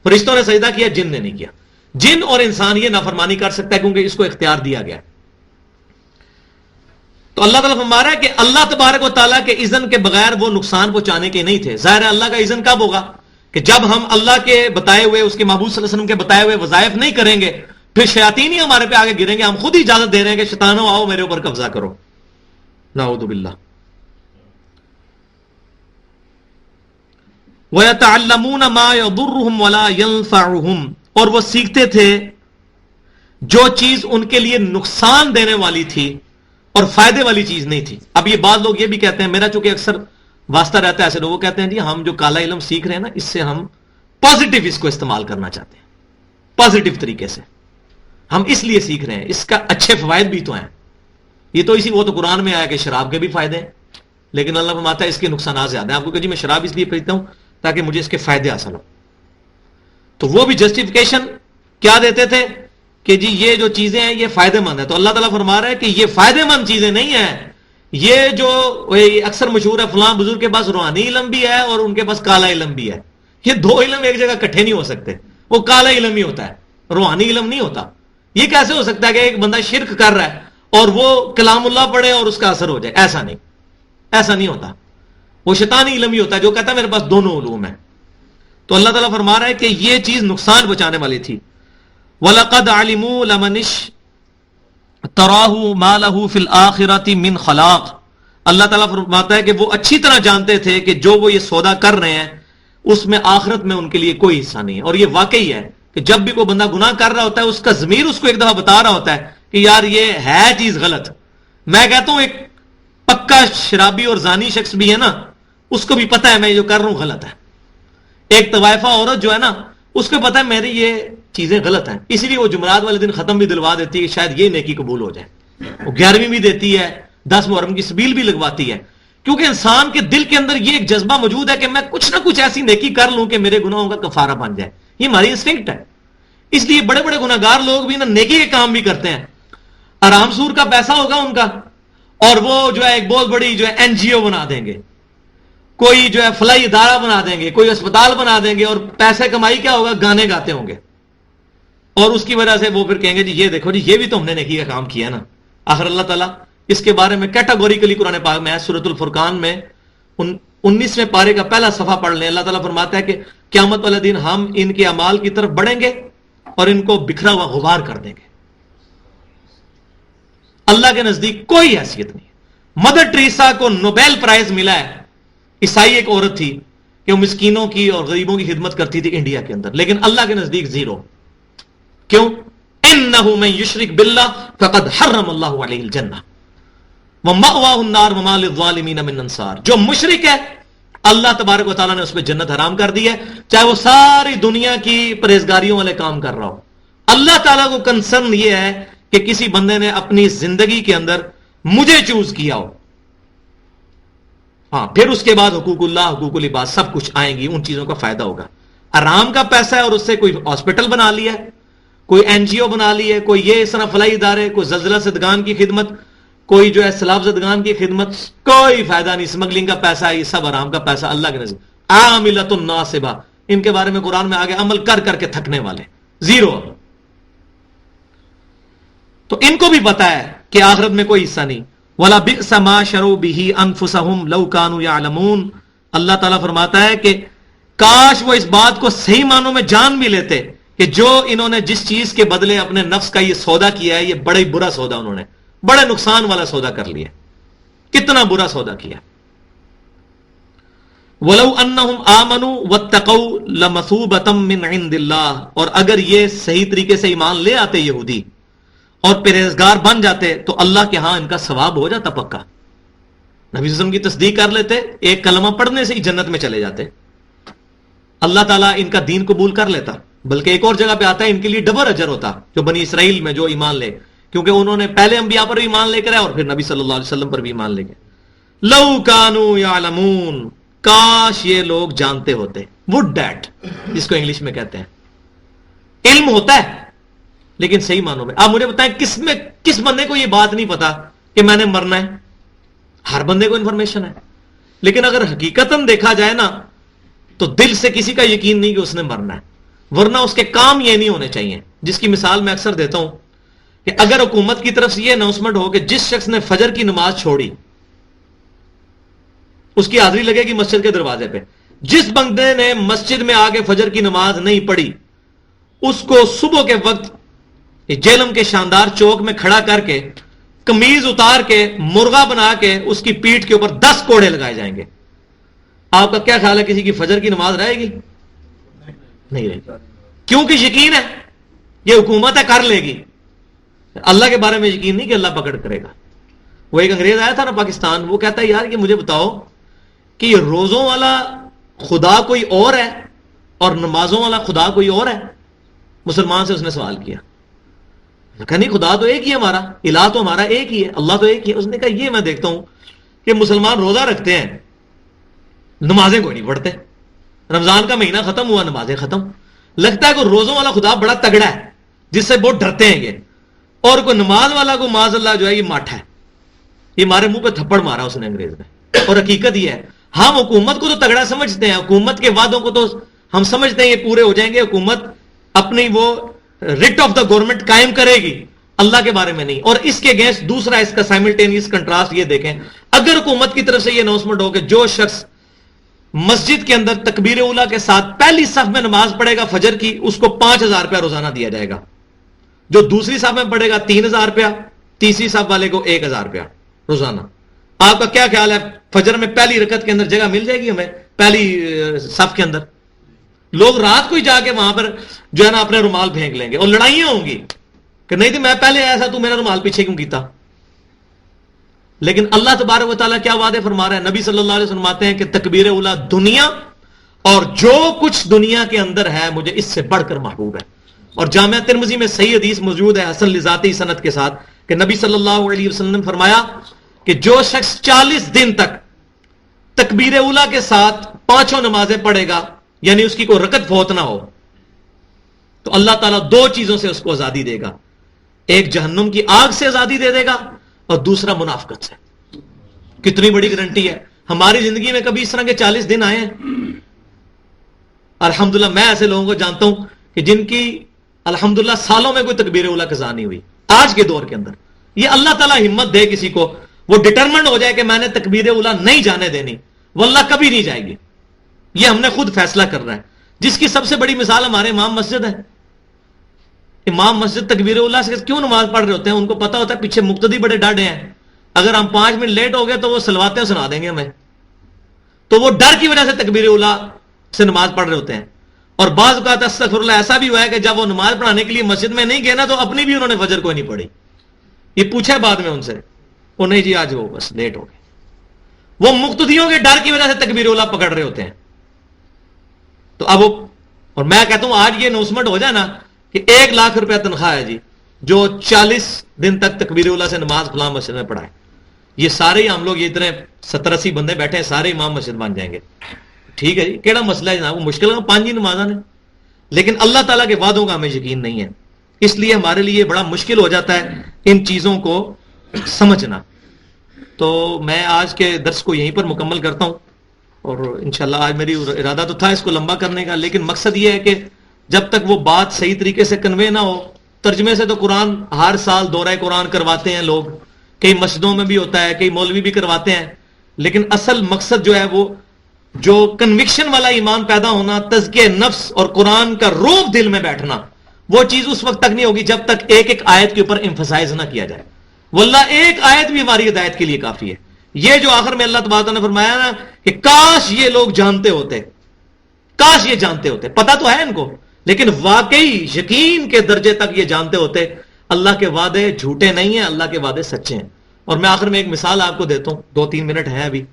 فرشتوں نے سجدہ کیا, جن نے نہیں کیا. جن اور انسان یہ نافرمانی کر سکتا ہے کیونکہ اس کو اختیار دیا گیا. تو اللہ تعالیٰ فرما رہا ہے کہ اللہ تبارک و تعالیٰ کے اذن کے بغیر وہ نقصان پہنچانے کے نہیں تھے. ظاہر ہے اللہ کا اذن کب ہوگا کہ جب ہم اللہ کے بتائے ہوئے, اس کے محبوب صلی اللہ علیہ وسلم کے بتائے ہوئے وظائف نہیں کریں گے, پھر شیاطین ہی ہمارے پہ آگے گریں گے. ہم خود ہی اجازت دے رہے ہیں کہ شیطانوں آؤ میرے اوپر قبضہ کرو, نعوذ باللہ. وَيَتَعَلَّمُونَ مَا يَضُرُّهُمْ وَلَا يَنفَعُهُمْ, اور وہ سیکھتے تھے جو چیز ان کے لیے نقصان دینے والی تھی اور فائدے والی چیز نہیں تھی. اب یہ بعض لوگ یہ بھی کہتے ہیں, میرا چونکہ اکثر واسطہ رہتا ہے ایسے لوگ, کہتے ہیں جی ہم جو کالا علم سیکھ رہے ہیں نا, اس سے ہم پازیٹیو اس کو استعمال کرنا چاہتے ہیں, پازیٹیو طریقے سے ہم اس لیے سیکھ رہے ہیں, اس کا اچھے فوائد بھی تو ہیں. یہ تو وہ تو قرآن میں آیا کہ شراب کے بھی فائدے ہیں, لیکن اللہ فرماتا ہے اس کے نقصانات زیادہ ہیں. آپ کو کہ جی میں شراب اس لیے پیتا ہوں تاکہ مجھے اس کے فائدے حاصل ہو. تو وہ بھی جسٹیفیکیشن کیا دیتے تھے کہ جی یہ جو چیزیں ہیں یہ فائدے مند ہے. تو اللہ تعالیٰ فرما رہا ہے کہ یہ فائدے مند چیزیں نہیں ہیں. یہ جو اکثر مشہور ہے فلاں بزرگ کے پاس روحانی علم بھی ہے اور ان کے پاس کالا علم بھی ہے. یہ دو علم ایک جگہ اکٹھے نہیں ہو سکتے. وہ کالا علم ہی ہوتا ہے, روحانی علم نہیں ہوتا. یہ کیسے ہو سکتا ہے کہ ایک بندہ شرک کر رہا ہے اور وہ کلام اللہ پڑھے اور اس کا اثر ہو جائے؟ ایسا نہیں, ایسا نہیں ہوتا. وہ شیطانی علم ہی ہوتا ہے جو کہتا ہے میرے پاس دونوں علوم ہیں. تو اللہ تعالیٰ فرما رہا ہے کہ یہ چیز نقصان پہنچانے والی تھی. وَلَقَدْ عَلِمُوا لَمَنِ اشْتَرَاهُ مَا لَهُ فِي الْآخِرَةِ مِنْ خَلَاقٍ. اللہ تعالیٰ فرماتا ہے کہ وہ اچھی طرح جانتے تھے کہ جو وہ یہ سودا کر رہے ہیں اس میں آخرت میں ان کے لیے کوئی حصہ نہیں ہے. اور یہ واقعی ہے کہ جب بھی کوئی بندہ گناہ کر رہا ہوتا ہے اس کا ضمیر اس کو ایک دفعہ بتا رہا ہوتا ہے کہ یار یہ ہے چیز غلط. میں کہتا ہوں ایک پکا شرابی اور زانی شخص بھی ہے نا, اس کو بھی پتا ہے میں جو کر رہا ہوں غلط ہے. ایک طوائفہ عورت جو ہے نا, اس کو پتا ہے میری یہ چیزیں غلط ہیں, اسی لیے وہ جمعرات والے دن ختم بھی دلوا دیتی ہے کہ شاید یہ نیکی قبول ہو جائے. وہ 11ویں بھی دیتی ہے, 10 محرم کی سبیل بھی لگواتی ہے, کیونکہ انسان کے دل کے اندر یہ ایک جذبہ موجود ہے کہ میں کچھ نہ کچھ ایسی نیکی کر لوں کہ میرے گناہوں کا کفارہ بن جائے. یہ ہماری انسٹنکٹ ہے. اس لیے بڑے بڑے گناہگار لوگ بھی نا نیکی کے کام بھی کرتے ہیں. آرام سور کا پیسہ ہوگا ان کا, اور وہ جو ہے ایک بہت بڑی جو ہے این جی او بنا دیں گے, کوئی جو ہے فلاحی ادارہ بنا دیں گے, کوئی اسپتال بنا دیں گے, اور پیسے کمائی کیا ہوگا, گانے گاتے ہوں گے. اور اس کی وجہ سے وہ پھر کہیں گے جی یہ دیکھو جی یہ بھی تو ہم نے نیکی کا کام کیا نا. آخر اللہ تعالیٰ اس کے بارے میں کیٹاگوریکلی قرآن پاک میں ہے. سورۃ الفرقان میں 19ویں پارے کا پہلا صفحہ پڑھ لیں. اللہ تعالیٰ فرماتا ہے کہ قیامت والے دن ہم ان کے اعمال کی طرف بڑھیں گے اور ان کو بکھرا ہوا غبار کر دیں گے. اللہ کے نزدیک کوئی حیثیت نہیں. مدر ٹریسا کو نوبیل پرائز ملا ہے. عیسائی ایک عورت تھی کہ وہ مسکینوں کی اور غریبوں کی خدمت کرتی تھی انڈیا کے اندر, لیکن اللہ کے نزدیک زیرو. کیوں؟ انہ من یشرک باللہ فقد حرم اللہ علیہ الجنہ ومأواہ النار وما للظالمین من انصار. جو مشرک ہے اللہ تبارک و تعالیٰ نے اس پہ جنت حرام کر دی ہے, چاہے وہ ساری دنیا کی پرہیزگاریوں والے کام کر رہا ہو. اللہ تعالیٰ کو کنسرن یہ ہے کہ کسی بندے نے اپنی زندگی کے اندر مجھے چوز کیا ہو. ہاں, پھر اس کے بعد حقوق اللہ, حقوق العباد سب کچھ آئیں گی, ان چیزوں کا فائدہ ہوگا. آرام کا پیسہ ہے اور اس سے کوئی ہاسپٹل بنا لیا ہے, کوئی این جی او بنا لی ہے, کوئی یہ اس طرح فلاحی ادارے, کوئی زلزلہ زدگان کی خدمت, کوئی جو ہے سیلاب زدگان کی خدمت, کوئی فائدہ نہیں. اسمگلنگ کا پیسہ ہے, یہ سب حرام کا پیسہ. اللہ کے نزدیک عاملۃ ناصبہ, ان کے بارے میں قرآن میں آگے عمل کر کر کے تھکنے والے, زیرو. تو ان کو بھی پتا ہے کہ آخرت میں کوئی حصہ نہیں. وَلَا بِئْسَ مَا شَرَوْا بِهِ أَنفُسَهُمْ لَوْ كَانُوا يَعْلَمُونَ. اللہ تعالیٰ فرماتا ہے کہ کاش وہ اس بات کو صحیح معنوں میں جان بھی لیتے کہ جو انہوں نے جس چیز کے بدلے اپنے نفس کا یہ سودا کیا ہے, یہ بڑا ہی برا سودا, انہوں نے بڑے نقصان والا سودا کر لیا. کتنا برا سودا کیا. وَلَوْ أَنَّهُمْ آمَنُوا وَاتَّقَوْا لَمَثُوبَةً مِّنْ عِندِ اللَّهِ. اور اگر یہ صحیح طریقے سے ایمان لے آتے یہودی اور پرہیزگار بن جاتے تو اللہ کے ہاں ان کا ثواب ہو جاتا پکا. نبی صلی اللہ علیہ وسلم کی تصدیق کر لیتے, ایک کلمہ پڑھنے سے ہی جنت میں چلے جاتے. اللہ تعالیٰ ان کا دین قبول کر لیتا. بلکہ ایک اور جگہ پہ آتا ہے ان کے لیے ڈبل اجر ہوتا جو بنی اسرائیل میں جو ایمان لے, کیونکہ انہوں نے پہلے انبیاء پر بھی ایمان لے کر آئے اور پھر نبی صلی اللہ علیہ وسلم پر بھی ایمان لے گئے. لو کانوا یعلمون, کاش یہ لوگ جانتے ہوتے. وڈ دیٹ جس کو انگلش میں کہتے ہیں. علم ہوتا ہے لیکن صحیح معنوں میں. آپ مجھے بتائیں کس بندے کو یہ بات نہیں پتا کہ میں نے مرنا ہے؟ ہر بندے کو انفارمیشن ہے, لیکن اگر حقیقتاً دیکھا جائے نا تو دل سے کسی کا یقین نہیں کہ اس نے مرنا ہے, ورنہ اس کے کام یہ نہیں ہونے چاہیے. جس کی مثال میں اکثر دیتا ہوں کہ اگر حکومت کی طرف سے یہ اناؤنسمنٹ ہو کہ جس شخص نے فجر کی نماز چھوڑی اس کی حاضری لگے گی مسجد کے دروازے پہ, جس بندے نے مسجد میں آگے فجر کی نماز نہیں پڑھی اس کو صبح کے وقت جیلم کے شاندار چوک میں کھڑا کر کے قمیض اتار کے مرغا بنا کے اس کی پیٹھ کے اوپر 10 کوڑے لگائے جائیں گے. آپ کا کیا خیال ہے کسی کی فجر کی نماز رہے گی؟ نہیں رہے گی. کیونکہ یقین ہے یہ حکومت ہے, کر لے گی. اللہ کے بارے میں یقین نہیں کہ اللہ پکڑ کرے گا. وہ ایک انگریز آیا تھا نا پاکستان, وہ کہتا ہے یار کہ مجھے بتاؤ کہ یہ روزوں والا خدا کوئی اور ہے اور نمازوں والا خدا کوئی اور ہے. مسلمان سے اس نے سوال کیا, کہا نہیں خدا تو ایک ہی ہے ہمارا, الہ تو ہمارا ایک ہی ہے, اللہ تو ایک ہی ہے. اس نے کہا یہ میں دیکھتا ہوں کہ مسلمان روزہ رکھتے ہیں, نمازیں کوئی نہیں پڑھتے. رمضان کا مہینہ ختم ہوا, نمازیں ختم. لگتا ہے کہ روزوں والا خدا بڑا تگڑا ہے جس سے بہت ڈرتے ہیں یہ, اور کوئی نماز والا کو معاذ اللہ جو ہے یہ ماٹھا ہے. یہ ہمارے منہ پہ تھپڑ مارا اس نے انگریز نے. اور حقیقت یہ ہے, ہم حکومت کو تو تگڑا سمجھتے ہیں, حکومت کے وعدوں کو تو ہم سمجھتے ہیں یہ پورے ہو جائیں گے, حکومت اپنی وہ ریٹ آف دا گورنمنٹ قائم کرے گی, اللہ کے بارے میں نہیں. اور اس کے اگینسٹ دوسرا اس کا سائملٹینیس کنٹراسٹ یہ دیکھیں, اگر حکومت کی طرف سے یہ اناؤنسمنٹ ہو کہ جو شخص مسجد کے اندر تکبیر اولا کے ساتھ پہلی صف میں نماز پڑھے گا فجر کی, اس کو 5,000 روپیہ روزانہ دیا جائے گا. جو دوسری صف میں پڑھے گا 3,000 روپیہ, تیسری صف والے کو 1,000 روپیہ روزانہ. آپ کا کیا خیال ہے فجر میں پہلی رکعت کے اندر جگہ مل جائے گی ہمیں پہلی صف کے اندر؟ لوگ رات کو ہی جا کے وہاں پر جو ہے نا اپنے رومال پھینک لیں گے اور لڑائیاں ہوں گی کہ نہیں تھی میں پہلے آیا تھا تو میرا رومال پیچھے کیوں کیتا. لیکن اللہ تبارک و تعالیٰ کیا وعدے فرما رہے ہیں؟ نبی صلی اللہ علیہ وسلم فرماتے ہیں کہ تکبیر اولا دنیا اور جو کچھ دنیا کے اندر ہے مجھے اس سے بڑھ کر محبوب ہے. اور جامعہ ترمذی میں صحیح حدیث موجود ہے حسن لذاتی سند کے ساتھ کہ نبی صلی اللہ علیہ وسلم نے فرمایا کہ جو شخص 40 دن تک تکبیر اولا کے ساتھ 5 نمازیں پڑھے گا, یعنی اس کی کوئی رکعت فوت نہ ہو, تو اللہ تعالیٰ دو چیزوں سے اس کو آزادی دے گا، ایک جہنم کی آگ سے آزادی دے دے گا اور دوسرا منافقت سے۔ کتنی بڑی گارنٹی ہے! ہماری زندگی میں کبھی اس طرح کے 40 دن آئے ہیں؟ الحمدللہ میں ایسے لوگوں کو جانتا ہوں کہ جن کی الحمدللہ سالوں میں کوئی تکبیر اولیٰ قضا نہیں ہوئی آج کے دور کے اندر۔ یہ اللہ تعالیٰ ہمت دے کسی کو، وہ ڈٹرمنڈ ہو جائے کہ میں نے تکبیر اولیٰ نہیں جانے دینی، واللہ کبھی نہیں جائے گی۔ یہ ہم نے خود فیصلہ کرنا ہے، جس کی سب سے بڑی مثال ہمارے امام مسجد ہے۔ امام مسجد تکبیر اولیٰ سے کیوں نماز پڑھ رہے ہوتے ہیں؟ ان کو پتا ہوتا ہے پیچھے مقتدی بڑے ڈاڈے ہیں، اگر ہم 5 منٹ لیٹ ہو گئے تو وہ صلواتیں سنا دیں گے ہمیں، تو وہ ڈر کی وجہ سے تکبیر اولیٰ سے نماز پڑھ رہے ہوتے ہیں۔ اور بعض اوقات استغفر اللہ ایسا بھی ہوا ہے کہ جب وہ نماز پڑھانے کے لیے مسجد میں نہیں گئے نا تو اپنی بھی انہوں نے فجر کوئی نہیں پڑھی۔ یہ پوچھا بعد میں ان سے، وہ نہیں جی آج وہ بس لیٹ ہو گئے۔ وہ مقتدیوں کے ڈر کی وجہ سے تکبیر اولیٰ پکڑ رہے ہوتے ہیں۔ تو اب اور میں کہتا ہوں آج یہ اناؤنسمنٹ ہو جائے نا کہ 1 لاکھ روپیہ تنخواہ ہے جی جو 40 دن تک تکبیر اولیٰ سے نماز فلاں مسجد میں پڑھائے، یہ سارے ہی ہم لوگ یہ اتنے 70-80 بندے بیٹھے ہیں، سارے امام مسجد بن جائیں گے۔ ٹھیک ہے جی، کیڑا مسئلہ ہے جناب؟ وہ مشکل ہے 5 ہی نمازاں نے، لیکن اللہ تعالیٰ کے وعدوں کا ہمیں یقین نہیں ہے، اس لیے ہمارے لیے بڑا مشکل ہو جاتا ہے ان چیزوں کو سمجھنا۔ تو میں آج کے درس کو یہیں پر مکمل کرتا ہوں، اور انشاءاللہ آج میری ارادہ تو تھا اس کو لمبا کرنے کا، لیکن مقصد یہ ہے کہ جب تک وہ بات صحیح طریقے سے کنوے نہ ہو، ترجمے سے تو قرآن ہر سال دورہ قرآن کرواتے ہیں لوگ، کئی مسجدوں میں بھی ہوتا ہے، کئی مولوی بھی کرواتے ہیں، لیکن اصل مقصد جو ہے وہ جو کنوکشن والا ایمان پیدا ہونا، تزکیہ نفس اور قرآن کا روب دل میں بیٹھنا، وہ چیز اس وقت تک نہیں ہوگی جب تک ایک ایک آیت کے اوپر ایمفسائز نہ کیا جائے۔ واللہ ایک آیت بھی ہماری ہدایت کے لیے کافی ہے۔ یہ جو آخر میں اللہ تبارک نے فرمایا نا کہ کاش یہ لوگ جانتے ہوتے، کاش یہ جانتے ہوتے، پتہ تو ہے ان کو، لیکن واقعی یقین کے درجے تک یہ جانتے ہوتے اللہ کے وعدے جھوٹے نہیں ہیں، اللہ کے وعدے سچے ہیں۔ اور میں آخر میں ایک مثال آپ کو دیتا ہوں، 2-3 منٹ ہیں ابھی،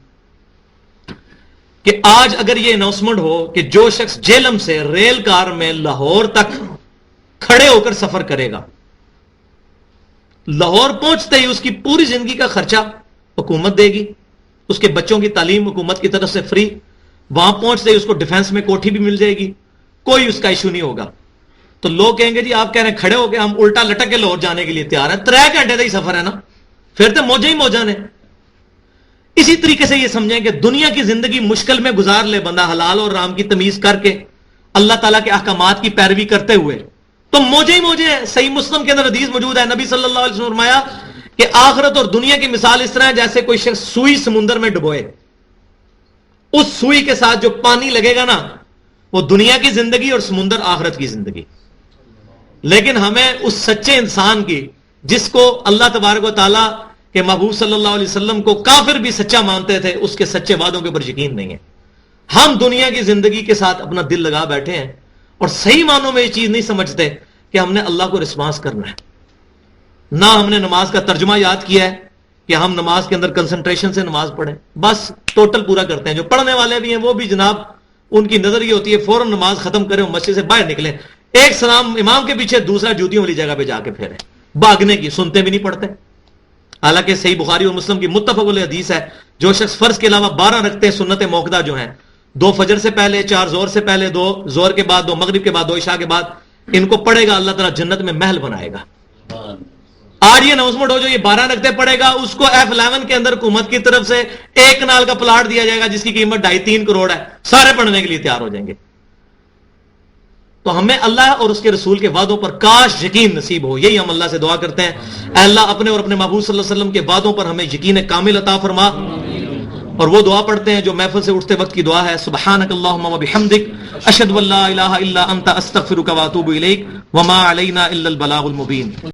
کہ آج اگر یہ اناؤنسمنٹ ہو کہ جو شخص جیلم سے ریل کار میں لاہور تک کھڑے ہو کر سفر کرے گا، لاہور پہنچتے ہی اس کی پوری زندگی کا خرچہ حکومت دے گی، اس کے بچوں کی تعلیم حکومت کی طرف سے فری، وہاں پہنچتے ہی اس کو ڈیفنس میں کوٹھی بھی مل جائے گی، کوئی اس کا ایشو نہیں ہوگا۔ تو لوگ کہیں گے جی آپ کہہ رہے ہیں کھڑے ہو کے ہم الٹا لٹک کے لاہور جانے کے لیے تیار ہیں، 3 گھنٹے کا ہی سفر ہے نا، پھر تو موجیں ہی موجاں نے۔ اسی طریقے سے یہ سمجھیں کہ دنیا کی زندگی مشکل میں گزار لے بندہ، حلال اور حرام کی تمیز کر کے اللہ تعالیٰ کے احکامات کی پیروی کرتے ہوئے، تو موجیں ہی موجیں ہیں۔ صحیح مسلم کے اندر حدیث موجود ہے، نبی صلی اللہ علیہ وسلم نے فرمایا کہ آخرت اور دنیا کی مثال اس طرح ہے جیسے کوئی شخص سوئی سمندر میں ڈبوئے، اس سوئی کے ساتھ جو پانی لگے گا نا وہ دنیا کی زندگی اور سمندر آخرت کی زندگی۔ لیکن ہمیں اس سچے انسان کی جس کو اللہ تبارک و تعالیٰ کہ محبوب صلی اللہ علیہ وسلم کو کافر بھی سچا مانتے تھے، اس کے سچے وعدوں کے اوپر یقین نہیں ہے۔ ہم دنیا کی زندگی کے ساتھ اپنا دل لگا بیٹھے ہیں اور صحیح معنوں میں یہ چیز نہیں سمجھتے کہ ہم نے اللہ کو رسپانس کرنا ہے۔ نہ ہم نے نماز کا ترجمہ یاد کیا ہے کہ ہم نماز کے اندر کنسنٹریشن سے نماز پڑھیں، بس ٹوٹل پورا کرتے ہیں۔ جو پڑھنے والے بھی ہیں وہ بھی جناب ان کی نظر یہ ہوتی ہے فوراً نماز ختم کریں اور مسجد سے باہر نکلیں، ایک سلام امام کے پیچھے، دوسرا جوتیوں والی جگہ پہ جا کے پھیریں، بھاگنے کی، سنتے بھی نہیں پڑھتے۔ حالانکہ صحیح بخاری اور مسلم کی متفق علیہ حدیث ہے، جو شخص فرض کے علاوہ 12 رکھتے ہیں سنت موقدہ جو ہیں، 2 فجر سے پہلے، 4 ظہر سے پہلے، 2 ظہر کے بعد، 2 مغرب کے بعد، 2 عشاء کے بعد، ان کو پڑھے گا اللہ تعالیٰ جنت میں محل بنائے گا۔ آج یہ اناؤنسمنٹ ہو جو یہ 12 رکھتے پڑے گا، اس کو F11 کے اندر حکومت کی طرف سے 1 کنال کا پلاٹ دیا جائے گا جس کی قیمت 2.5-3 کروڑ ہے، سارے پڑھنے کے لیے تیار ہو جائیں گے۔ تو ہمیں اللہ اور اس کے رسول کے وعدوں پر کاش یقین نصیب ہو، یہی ہم اللہ سے دعا کرتے ہیں۔ اے اللہ اپنے اور اپنے محبوب صلی اللہ علیہ وسلم کے وعدوں پر ہمیں یقین کامل عطا فرما۔ اور وہ دعا پڑھتے ہیں جو محفل سے اٹھتے وقت کی دعا ہے، سبحانک اللہم و بحمدک، اشہد ان لا الہ الا انت، استغفرک و اتوب الیک، وما علینا الا البلاغ المبین۔